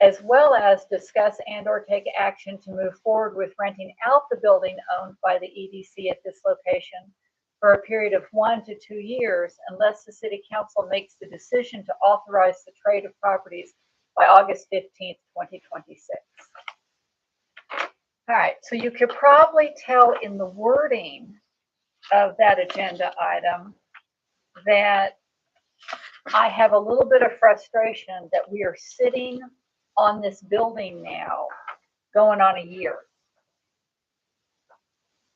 as well as discuss and or take action to move forward with renting out the building owned by the EDC at this location for a period of 1 to 2 years, unless the city council makes the decision to authorize the trade of properties by August 15th, 2026. All right, so you could probably tell in the wording of that agenda item that I have a little bit of frustration that we are sitting on this building now going on a year.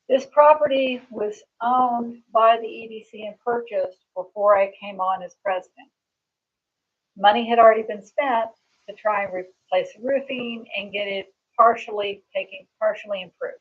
This property was owned by the EDC and purchased before I came on as president. Money had already been spent to try and replace the roofing and get it partially improved.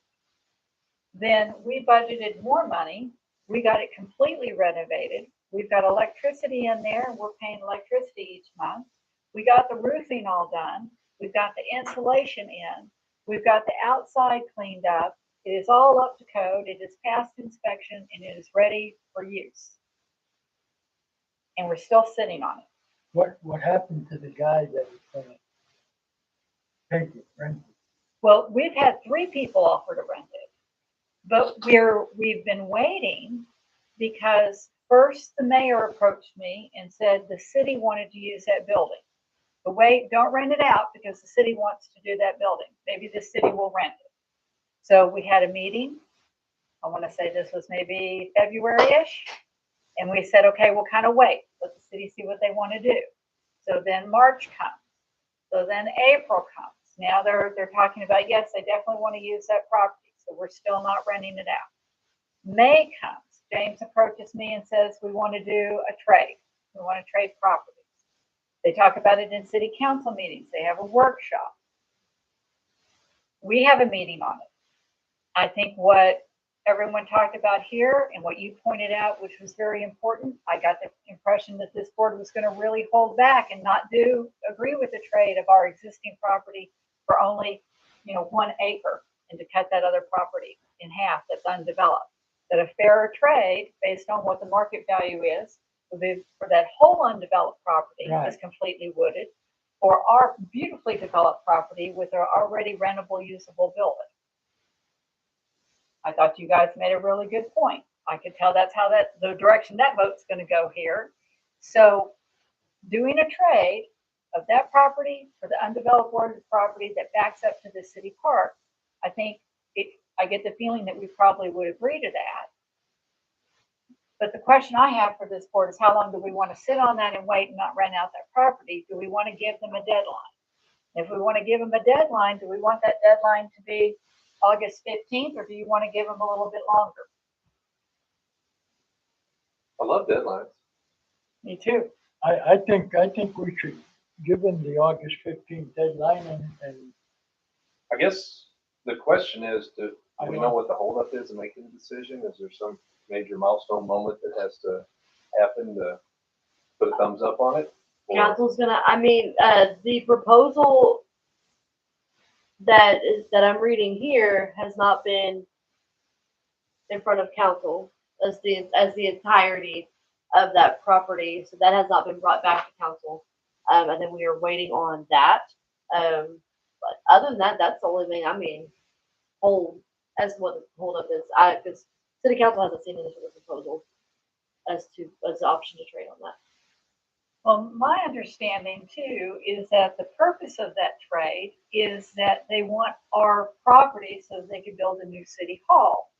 Then we budgeted more money. We got it completely renovated. We've got electricity in there, and we're paying electricity each month. We got the roofing all done. We've got the insulation in. We've got the outside cleaned up. It is all up to code. It is past inspection, and it is ready for use. And we're still sitting on it.
What happened to the guy that was gonna take it, rent it?
Well, we've had 3 people offer to rent it, but we've been waiting because first the mayor approached me and said the city wanted to use that building. But wait, don't rent it out because the city wants to do that building. Maybe the city will rent it. So we had a meeting. I want to say this was maybe February-ish. And we said, okay, we'll kind of wait. Let the city see what they want to do. So then March comes. So then April comes. Now they're talking about, yes, they definitely want to use that property. So we're still not renting it out. May comes. James approaches me and says, we want to do a trade. We want to trade properties. They talk about it in city council meetings. They have a workshop. We have a meeting on it. I think what everyone talked about here and what you pointed out, which was very important, I got the impression that this board was going to really hold back and not agree with the trade of our existing property for only, 1 acre, and to cut that other property in half that's undeveloped. That a fairer trade based on what the market value is would be for that whole undeveloped property that's completely wooded, or our beautifully developed property with our already rentable, usable building. I thought you guys made a really good point. I could tell that's how the direction that vote's going to go here. So doing a trade of that property for the undeveloped wooded property that backs up to the city park, I think I get the feeling that we probably would agree to that. But the question I have for this board is how long do we want to sit on that and wait and not rent out that property? Do we want to give them a deadline? If we want to give them a deadline, do we want that deadline to be August 15th, or do you want to give them a little bit longer?
I love deadlines.
Me too.
I think we should give them the August 15th deadline and
I guess the question is, do we know what the holdup is in making the decision? Is there some major milestone moment that has to happen to put a thumbs up on it? Or-
Council's gonna, I mean, the proposal that I'm reading here has not been in front of council as the entirety of that property, so that has not been brought back to council. And then we are waiting on that. But other than that, that's the only thing, I mean, as to what the hold up is, because city council hasn't seen any sort of proposal as the option to trade on that.
Well, my understanding too is that the purpose of that trade is that they want our property so they can build a new city hall.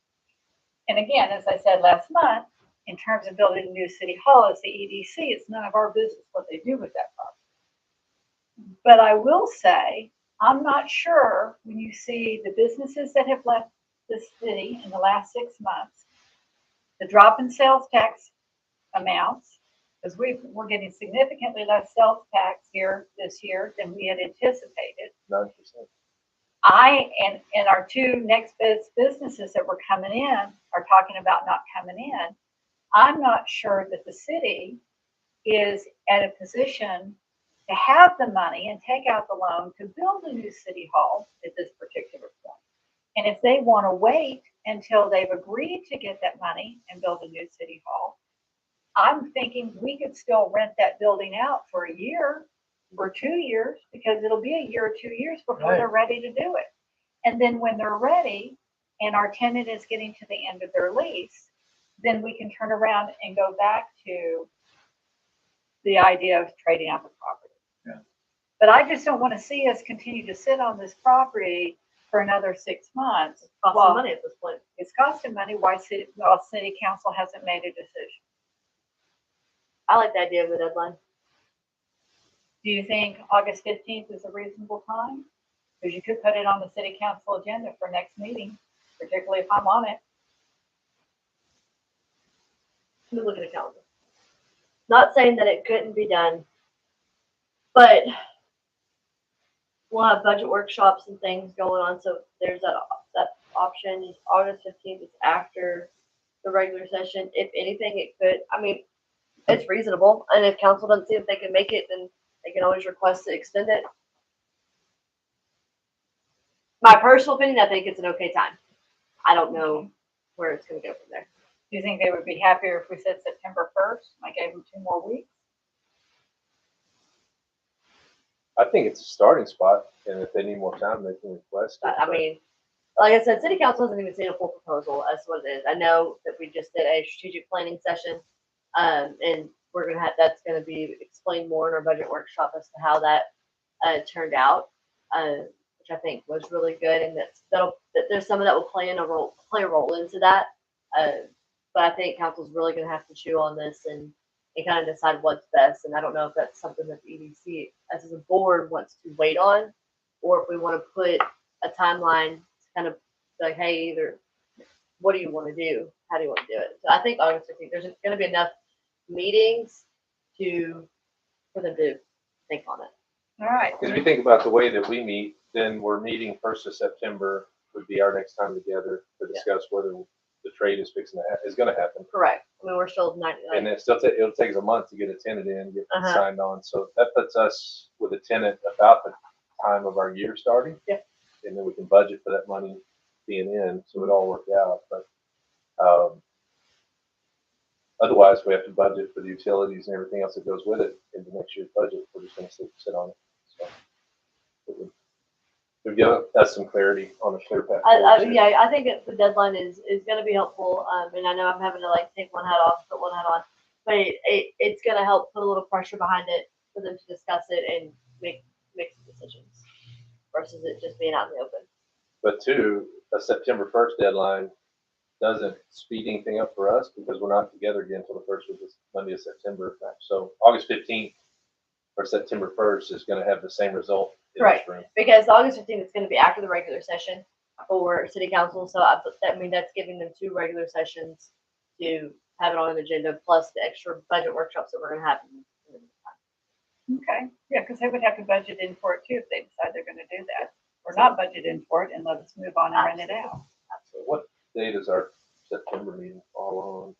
And again, as I said last month, in terms of building a new city hall, it's the EDC. It's none of our business what they do with that property. But I will say, I'm not sure when you see the businesses that have left the city in the last 6 months, the drop in sales tax amounts, because we're getting significantly less sales tax here this year than we had anticipated.
9%.
And our two next best businesses that were coming in are talking about not coming in. I'm not sure that the city is at a position to have the money and take out the loan to build a new city hall at this particular point. And if they want to wait until they've agreed to get that money and build a new city hall, I'm thinking we could still rent that building out for a year or 2 years, because it'll be a year or 2 years before they're ready to do it. And then when they're ready and our tenant is getting to the end of their lease, then we can turn around and go back to the idea of trading out the property.
Yeah.
But I just don't want to see us continue to sit on this property for another 6 months.
It's costing money at this point.
It's costing money. Why city council hasn't made a decision?
I like the idea of the deadline.
Do you think August 15th is a reasonable time? Because you could put it on the city council agenda for next meeting, particularly if I'm on it.
Let me look at the calendar. Not saying that it couldn't be done, but we'll have budget workshops and things going on. So there's that option. August 15th is after the regular session. If anything, it could. I mean, it's reasonable. And if council doesn't see if they can make it, then they can always request to extend it. My personal opinion, I think it's an okay time. I don't know where it's going to go from there.
Do you think they would be happier if we said September 1st? I gave them 2 more weeks.
I think it's a starting spot, and if they need more time, they can request it.
I mean, like I said, city council hasn't even seen a full proposal as to what it is. I know that we just did a strategic planning session, and we're gonna have that's be explained more in our budget workshop as to how that turned out, which I think was really good, and that there's some of that will play a role into that. But I think council's really gonna have to chew on this and kind of decide what's best. And I don't know if that's something that the EDC as a board wants to wait on, or if we want to put a timeline to kind of like, hey, either what do you want to do? How do you want to do it? So I think August 15th, there's going to be enough meetings for them to think on it.
All right.
Because if you think about the way that we meet, then we're meeting 1st of September would be our next time together to discuss whether the trade is going to happen.
Correct. I mean, we're still 90.
And it'll take us a month to get a tenant in, get signed on. So that puts us with a tenant about the time of our year starting.
Yeah.
And then we can budget for that money being in, so it all worked out. But otherwise, we have to budget for the utilities and everything else that goes with it in the next year's budget. We're just going to sit on it. So it'll give us some clarity on the clear path.
Yeah, I think the deadline is going to be helpful. And I know I'm having to take one hat off, put one hat on, but it's going to help put a little pressure behind it for them to discuss it and make some decisions versus it just being out in the open.
But two, a September 1st deadline doesn't speed anything up for us because we're not together again until the first of this Monday of September. So August 15th or September 1st is going to have the same result in this room.
Because August 15th is going to be after the regular session for city council. So that's giving them 2 regular sessions to have it on an agenda, plus the extra budget workshops that we're going to have.
Okay. Yeah, because they would have to budget in for it too if they decide they're going to do that. Or not budget in for it and let us move on and rent it out.
So what date is our September meeting fall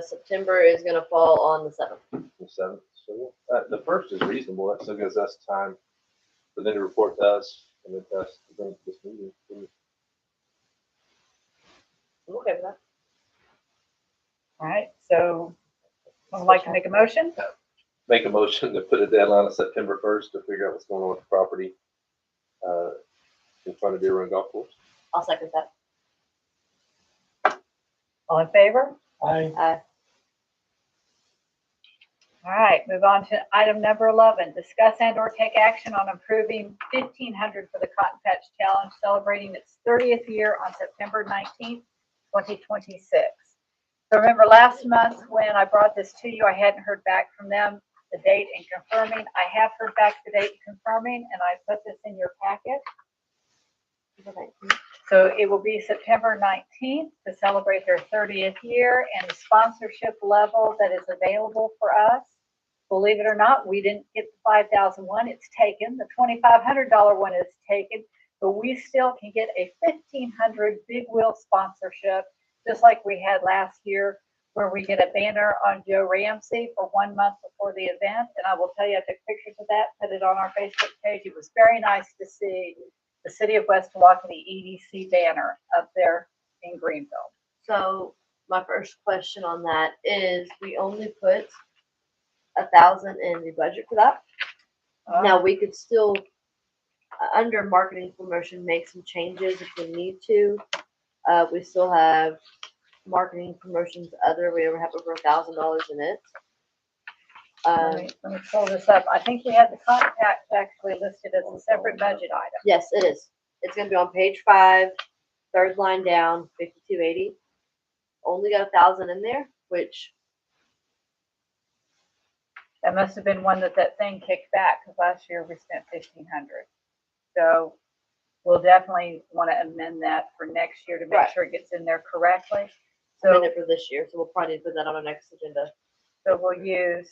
September is gonna fall on the 7th.
The 7th. So the 1st is reasonable. That still gives us time for them to report to us and then to us to bring to this meeting.
I'm okay with that.
All right, so I'd like to make a motion.
Make a motion to put a deadline of September 1st to figure out what's going on with the property in front of Deer Run Golf Course.
I'll second that.
All in favor?
I,
All right, move on to item number 11. Discuss and/or take action on approving 1,500 for the Cotton Patch Challenge, celebrating its 30th year on September 19th, 2026. So remember last month when I brought this to you, I hadn't heard back from them, the date and confirming. I have heard back the date and confirming, and I put this in your packet. So it will be September 19th to celebrate their 30th year, and the sponsorship level that is available for us, believe it or not, we didn't get the 5,000 one, it's taken. The $2,500 one is taken, but we still can get a 1,500 big wheel sponsorship, just like we had last year, where we get a banner on Joe Ramsey for 1 month before the event. And I will tell you, I took pictures of that, put it on our Facebook page. It was very nice to see the City of West Tawakoni EDC banner up there in Greenville.
So my first question on that is, we only put 1,000 in the budget for that. Now we could still, under marketing promotion, make some changes if we need to. We still have marketing promotions other, we ever have over $1,000 in it.
Let me pull this up. I think we had the contact actually listed as a separate budget item.
Yes, it is. It's gonna be on page 5, third line down, 5280. Only got 1,000 in there, which
That must have been one that thing kicked back, because last year we spent 1,500. So we'll definitely want to amend that for next year to make
Right.
sure it gets in there correctly.
I
So,
made it for this year, so we'll probably need to put that on our next agenda.
so we'll use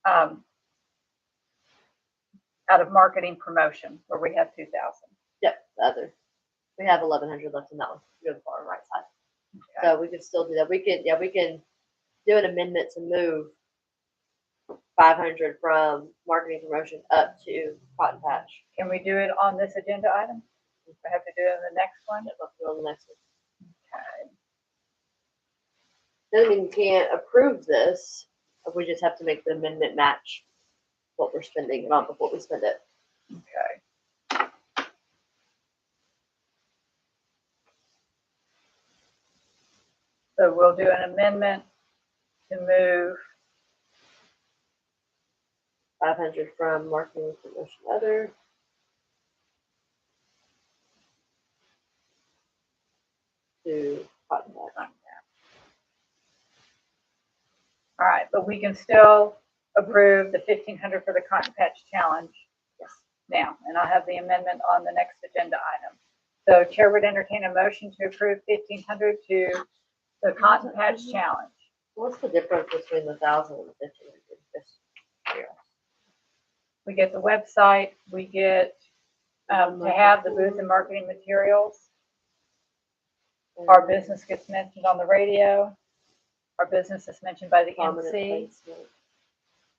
out of marketing promotion where we have 2,000.
Yep, the other. We have 1,100 left in that one. Go to the far right side.
Okay.
So we could still do that. We can do an amendment to move 500 from marketing promotion up to Cotton Patch.
Can we do it on this agenda item? I have to do it in the next one.
Let's go on the next one.
Okay.
Doesn't mean we can't approve this. We just have to make the amendment match what we're spending, not before we spend it.
Okay. So we'll do an amendment to move
500 from marketing promotion other. To Cotton Patch.
All right, but we can still approve the 1,500 for the Cotton Patch Challenge.
Yes.
Now, and I'll have the amendment on the next agenda item. So Chair would entertain a motion to approve 1,500 to the Cotton Patch Challenge.
What's the difference between the 1,000 and the 1,500? Just
We get the website, we get to have the booth and marketing materials. Our business gets mentioned on the radio. Our business is mentioned by the
prominent
MC,
placement.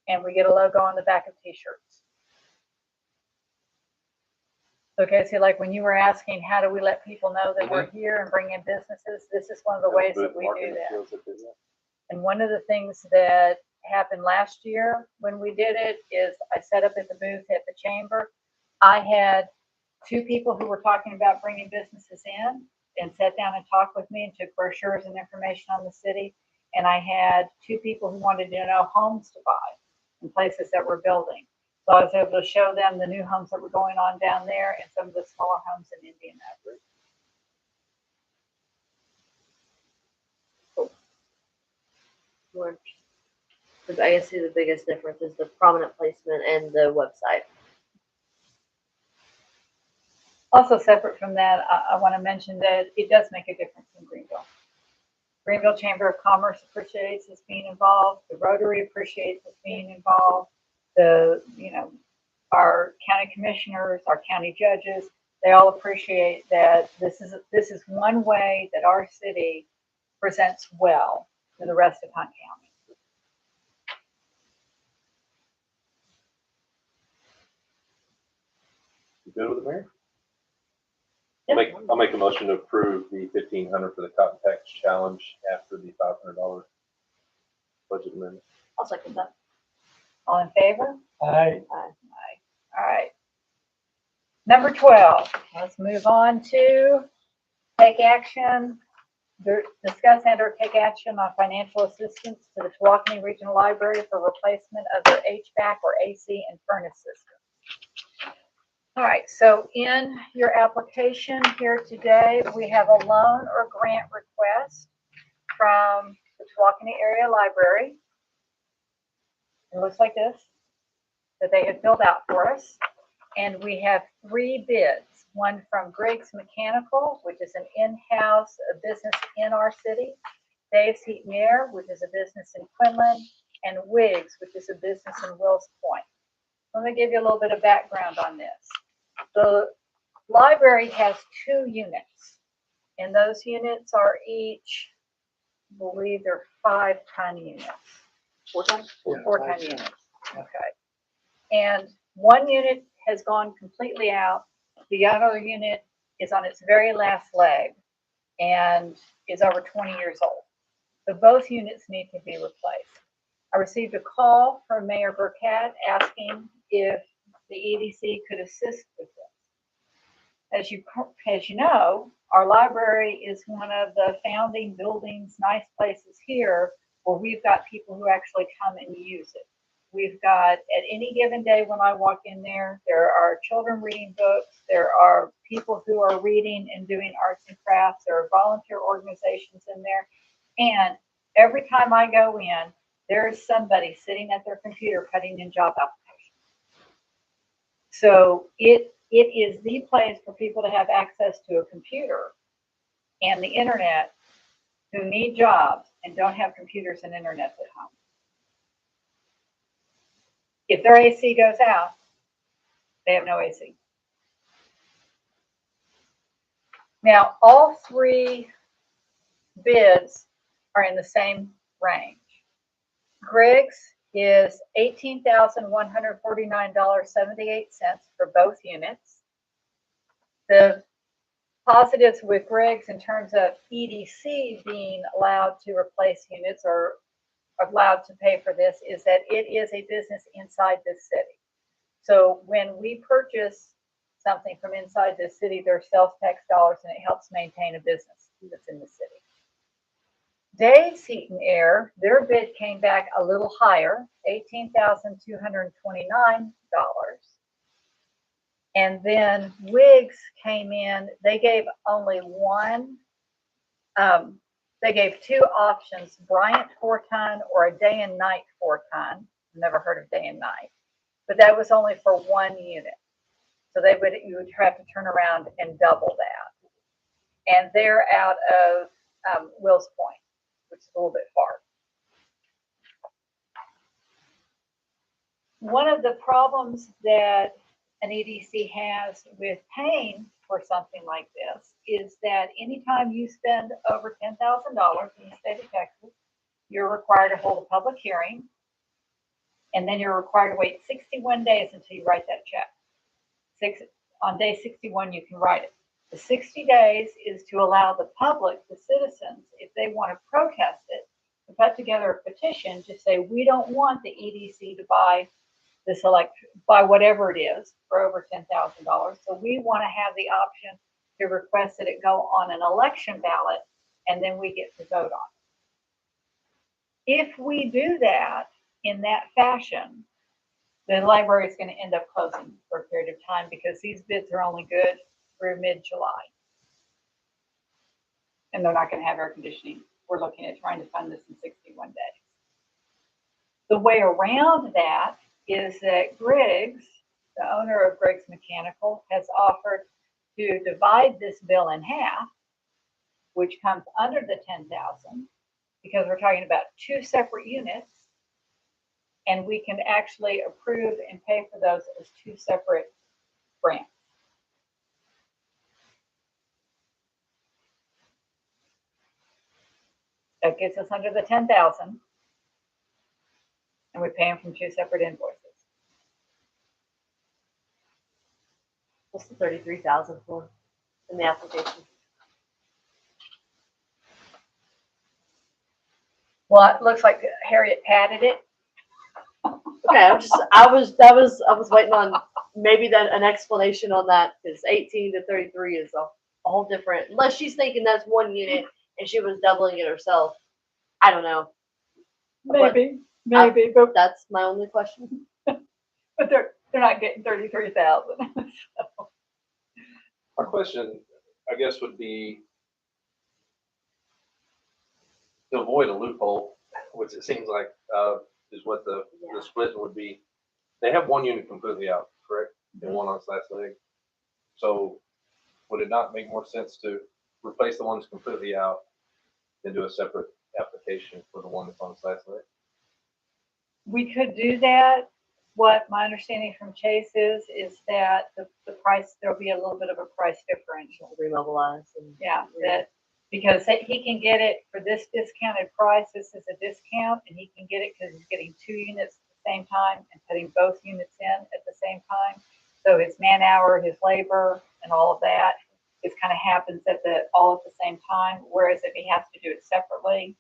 and we get a logo on the back of t-shirts. Okay, so like when you were asking, how do we let people know that we're here and bring in businesses? This is one of the ways that we do that. And one of the things that happened last year when we did it is I set up at the booth at the chamber. I had 2 people who were talking about bringing businesses in and sat down and talked with me and took brochures and information on the city. And I had 2 people who wanted to know homes to buy and places that we're building. So I was able to show them the new homes that were going on down there and some of the smaller homes in Indianapolis.
I guess the biggest difference is the prominent placement and the website.
Also separate from that, I want to mention that it does make a difference in Greenville. Greenville Chamber of Commerce appreciates us being involved. The Rotary appreciates us being involved. Our county commissioners, our county judges, they all appreciate that this is one way that our city presents well to the rest of Hunt County.
You good with it, Mayor?
Yeah.
I'll make a motion to approve the 1,500 for the cotton tax challenge after the $500 budget amendment.
I'll second that.
All in favor?
Aye.
All right. Number 12, let's move on to take action, discuss and/or take action on financial assistance to the Tawakoni Regional Library for replacement of their HVAC or AC and furnace system. All right, so in your application here today, we have a loan or grant request from the Tawakoni Area Library. It looks like this, that they have filled out for us. And we have 3 bids, one from Griggs Mechanical, which is an in-house business in our city, Dave's Heat and Air, which is a business in Quinlan, and Wiggs, which is a business in Wills Point. Let me give you a little bit of background on this. The library has 2 units, and those units are each, I believe they're 5-ton units.
4 times?
4-ton units, okay. And one unit has gone completely out. The other unit is on its very last leg and is over 20 years old. So both units need to be replaced. I received a call from Mayor Burkett asking if the EDC could assist with this. As you know, our library is one of the founding buildings, nice places here where we've got people who actually come and use it. We've got, at any given day when I walk in there, there are children reading books, there are people who are reading and doing arts and crafts, there are volunteer organizations in there, and every time I go in, there is somebody sitting at their computer putting in job applications. So it is the place for people to have access to a computer and the internet who need jobs and don't have computers and internet at home. If their AC goes out, they have no AC. Now, all 3 bids are in the same range. Griggs is $18,149.78 for both units. The positives with Griggs in terms of EDC being allowed to replace units or allowed to pay for this is that it is a business inside this city. So when we purchase something from inside this city, there's sales tax dollars and it helps maintain a business that's in the city. Dave's Heat and Air, their bid came back a little higher, $18,229. And then Wiggs came in, they gave only one, they gave 2 options, Bryant 4-ton or a day and night 4-ton. Never heard of day and night, but that was only for 1 unit. So you would have to turn around and double that. And they're out of Wills Point, which is a little bit far. One of the problems that an EDC has with paying for something like this is that anytime you spend over $10,000 in the state of Texas, you're required to hold a public hearing, and then you're required to wait 61 days until you write that check. On day 61, you can write it. The 60 days is to allow the public, the citizens, if they want to protest it, to put together a petition to say, we don't want the EDC to buy this buy whatever it is for over $10,000. So we want to have the option to request that it go on an election ballot, and then we get to vote on it. If we do that in that fashion, the library is going to end up closing for a period of time because these bids are only good through mid-July. And they're not going to have air conditioning. We're looking at trying to fund this in 61 days. The way around that is that Griggs, the owner of Griggs Mechanical, has offered to divide this bill in half, which comes under the $10,000, because we're talking about 2 separate units, and we can actually approve and pay for those as 2 separate grants. That gets us under the 10,000. And we pay them from two separate invoices.
What's the 33,000 for in the application?
Well, it looks like Harriet padded it.
Okay, I was waiting on maybe that an explanation on that, because 18 to 33 is a whole different, unless she's thinking that's one unit and she was doubling it herself. I don't know.
Maybe, but
That's my only question.
they're not getting 33,000.
My question, I guess, would be to avoid a loophole, which it seems like is what the split would be. They have one unit completely out, correct? And one on its last leg. So would it not make more sense to replace the ones completely out and do a separate application for the one that's on its last leg?
We could do that. What my understanding from Chase is that the price, there'll be a little bit of a price differential.
Remobilize. And
Yeah, that, because he can get it for this discounted price, this is a discount, and he can get it because he's getting two units at the same time and putting both units in at the same time. So his man hour, his labor, and all of that, it kind of happens all at the same time. Whereas if he has to do it separately,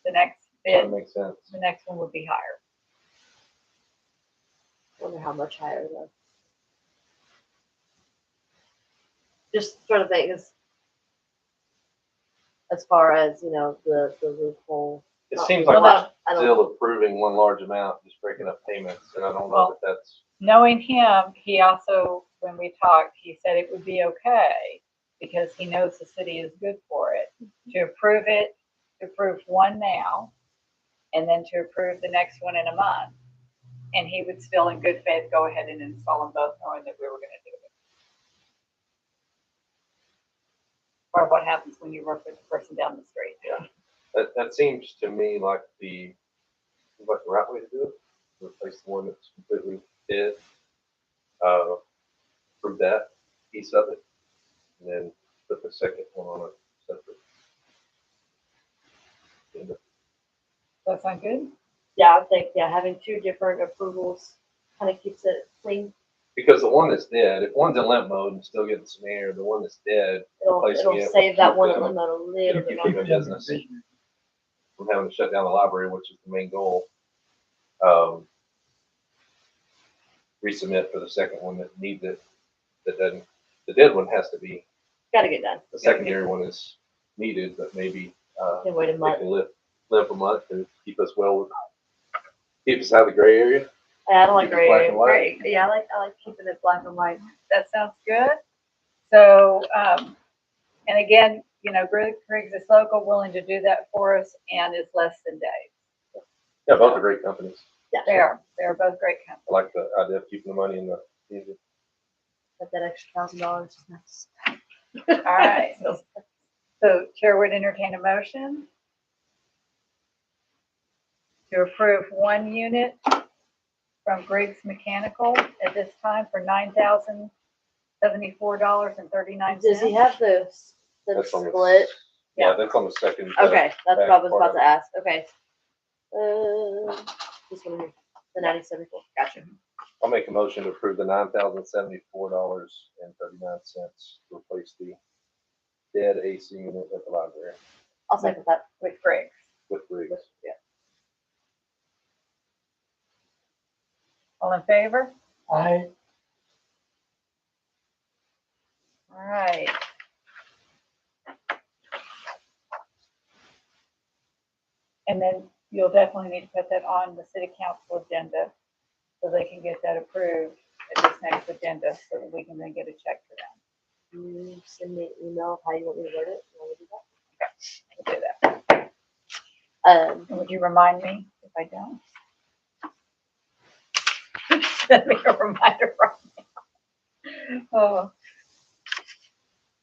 the next
That makes sense.
the next one would be higher.
I wonder how much higher though. Just sort of think as far as, you know, the loophole.
It seems like
Well,
we're still approving one large amount, just breaking up payments, and I don't know
Well,
that that's.
Knowing him, he also, when we talked, he said it would be okay because he knows the city is good for it. To approve it, to approve one now, and then to approve the next one in a month. And he would still, in good faith, go ahead and install them both, knowing that we were going to do it. Or what happens when you work with the person down the street.
Yeah. That seems to me like the right way to do it. Replace the one that's completely dead. Prove that piece of it, and then put the second one on a separate.
Does that sound good?
Yeah, I think having two different approvals kind of keeps it clean.
Because the one that's dead, if one's in limp mode and still getting some air, the one that's dead,
It'll
replacing it
save that
keep
one
them-
element a little bit
keep
longer.
them in business from having to shut down the library, which is the main goal. Resubmit for the second one that needs it. That doesn't. The dead one has to be.
Got to get done.
The secondary one is needed, but maybe
Can wait a
they
month.
can live a month and keep us keep us out of the gray area.
I don't like
Keep it
gray
black
area.
and white.
Yeah, I like keeping it black and white.
That sounds good. So, and again, you know, Griggs is local, willing to do that for us, and is less than Dave.
Yeah, both are great companies.
Yeah.
They're both great companies.
I like the idea of keeping the money in the music.
But that extra $1,000 is nice.
All right. So Chair would entertain a motion to approve one unit from Griggs Mechanical at this time for $9,074.39.
Does he have the
That's on the-
split?
Yeah, that's on the second.
Okay, that's what I was
part
about
of
to ask. Okay. This one here, the 9074. Gotcha.
I'll make a motion to approve the $9,074.39 to replace the dead AC unit at the library
I'll second that.
With Griggs.
with Briggs.
Yeah.
All in favor?
I,
All right. And then you'll definitely need to put that on the city council agenda so they can get that approved at this next agenda so that we can then get a check for them.
You send me an email of how you want me to word it. You want me to
We'll do that.
do that?
And would you remind me if I don't? Send me a reminder right now. Oh,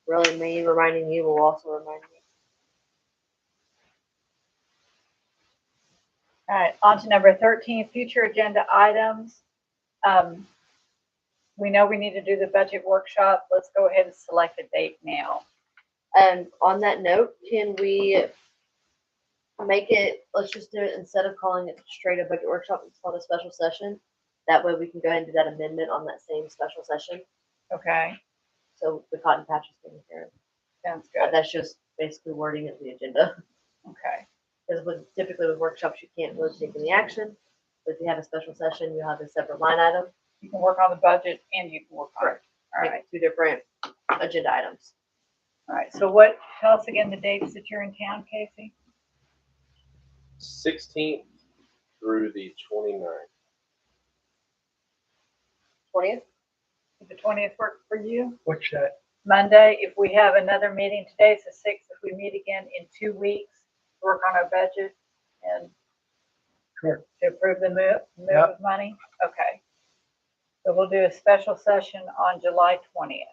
Really, me reminding you will also remind me.
all right, on to number 13, future agenda items. We know we need to do the budget workshop. Let's go ahead and select a date now.
On that note, can we make it, let's just do it instead of calling it straight a budget workshop, it's called a special session. That way we can go ahead and do that amendment on that same special session.
Okay,
So the cotton patch is taken care of.
sounds good.
That's just basically wording of the agenda.
Okay,
Because typically with workshops, you can't really take any action. But if you have a special session, you have a separate line item.
you can work on the budget and you can work on it.
Correct.
All
Make
right,
two different agenda items.
all right. So what, tell us again the dates that you're in town, Casey?
16th through the 29th.
20th?
Did the 20th work for you?
What's that?
Monday, if we have another meeting, today's the 6th, if we meet again in 2 weeks, work on our budget and
Sure.
to approve the move
Yep.
of money? Okay. So we'll do a special session on July 20th.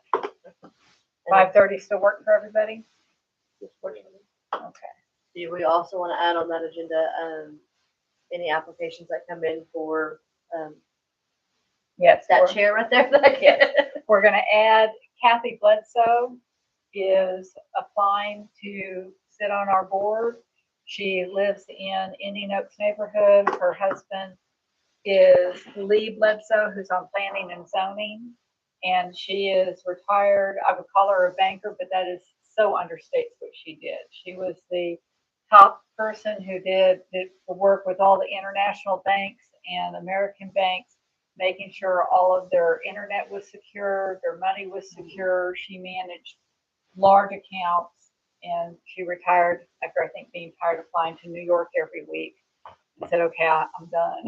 5:30 still work for everybody? Okay.
Do we also want to add on that agenda any applications that come in for
Yes,
that chair right there?
we're gonna add Kathy Bledsoe is applying to sit on our board. She lives in Indian Oaks neighborhood. Her husband is Lee Bledsoe, who's on planning and zoning. And she is retired. I would call her a banker, but that is so understates what she did. She was the top person who did the work with all the international banks and American banks, making sure all of their internet was secure, their money was secure. She managed large accounts, and she retired after, I think, being tired of flying to New York every week. And said, okay, I'm done.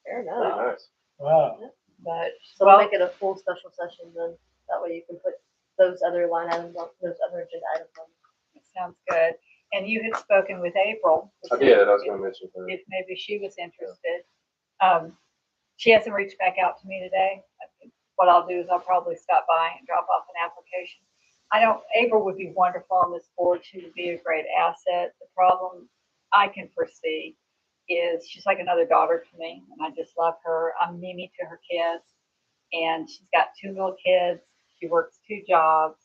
Fair
Very
enough.
nice.
Wow.
But,
So we'll
well,
make it a full special session then. That way you can put those other line items on, those other agenda items on.
it sounds good. And you had spoken with April.
I did. I was going to mention her.
If maybe she was interested. She hasn't reached back out to me today. I think what I'll do is I'll probably stop by and drop off an application. April would be wonderful on this board. She would be a great asset. The problem I can foresee is she's like another daughter to me, and I just love her. I'm Mimi to her kids, and she's got 2 little kids. She works 2 jobs.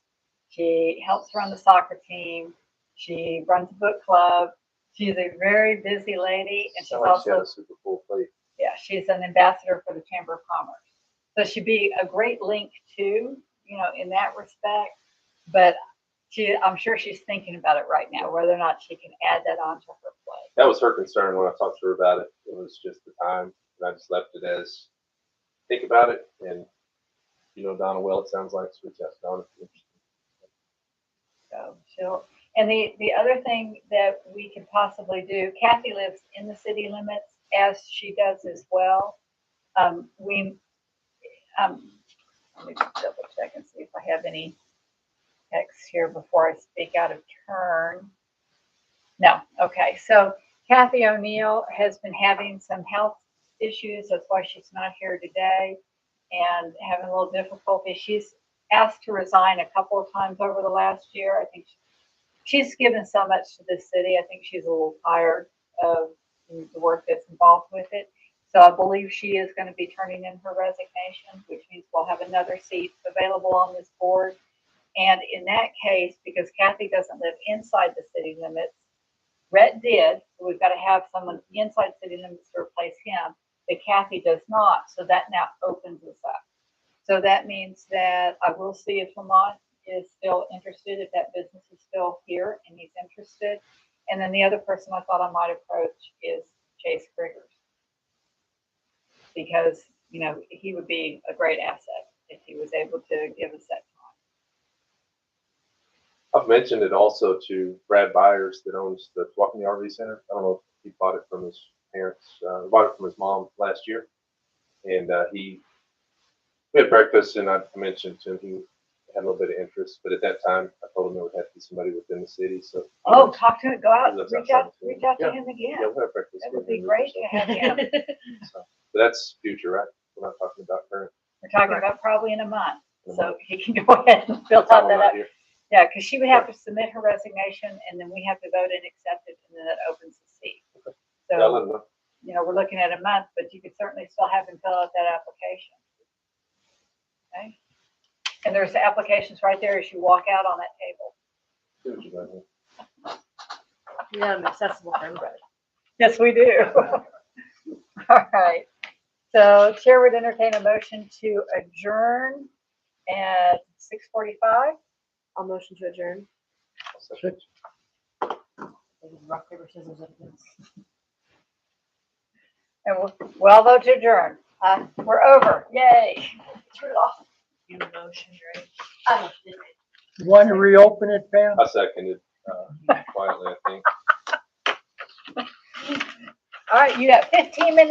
She helps run the soccer team. She runs a book club. She's a very busy lady, and she's
Sounded like she had
also,
a super full plate.
yeah, she's an ambassador for the Chamber of Commerce. So she'd be a great link too, in that respect. But I'm sure she's thinking about it right now, whether or not she can add that onto her plate.
That was her concern when I talked to her about it. It was just the time, and I just left it as think about it. And Donna well, it sounds like so reach out to Donna.
So and the other thing that we could possibly do, Kathy lives in the city limits, as she does as well. Let me double check and see if I have any text here before I speak out of turn. No, okay. So Kathy O'Neill has been having some health issues. That's why she's not here today and having a little difficulty. She's asked to resign a couple of times over the last year. I think she's given so much to this city. I think she's a little tired of the work that's involved with it. So I believe she is going to be turning in her resignation, which means we'll have another seat available on this board. And in that case, because Kathy doesn't live inside the city limits, Rhett did, so we've got to have someone inside city limits to replace him, but Kathy does not. So that now opens us up. So that means that I will see if Lamont is still interested, if that business is still here and he's interested. And then the other person I thought I might approach is Chase Kriggers. Because, he would be a great asset if he was able to give us that time.
I've mentioned it also to Brad Byers that owns the Tawakoni RV Center. I don't know if he bought it from his parents, bought it from his mom last year. And we had breakfast, and I mentioned to him he had a little bit of interest, but at that time I told him it would have to be somebody within the city. So
Talk to him, go out,
That's
reach out
Yeah.
to him again.
yeah, we'll have breakfast.
That would
with
be
him.
great to have him.
So, but that's future, right? We're not talking about current.
We're talking about probably in a month, so he can go ahead and fill
That's how
out
I'm
that.
not here.
Yeah, because she would have to submit her resignation, and then we have to vote and accept it, and then that opens the seat.
Yeah, I'll let
So,
him know.
we're looking at a month, but you could certainly still have him fill out that application. Okay? And there's the applications right there as you walk out on that table.
See what you got here.
You got them accessible for everybody.
Yes, we do. All right. So Chair would entertain a motion to adjourn at 6:45.
I'll motion to adjourn.
Six.
Rock, paper, scissors, everything.
And we'll vote to adjourn. We're over. Yay.
Turn it off.
You motion, right?
I motioned it.
You want to reopen it, Pam?
I seconded, quietly, I think.
All right, you got 15 minutes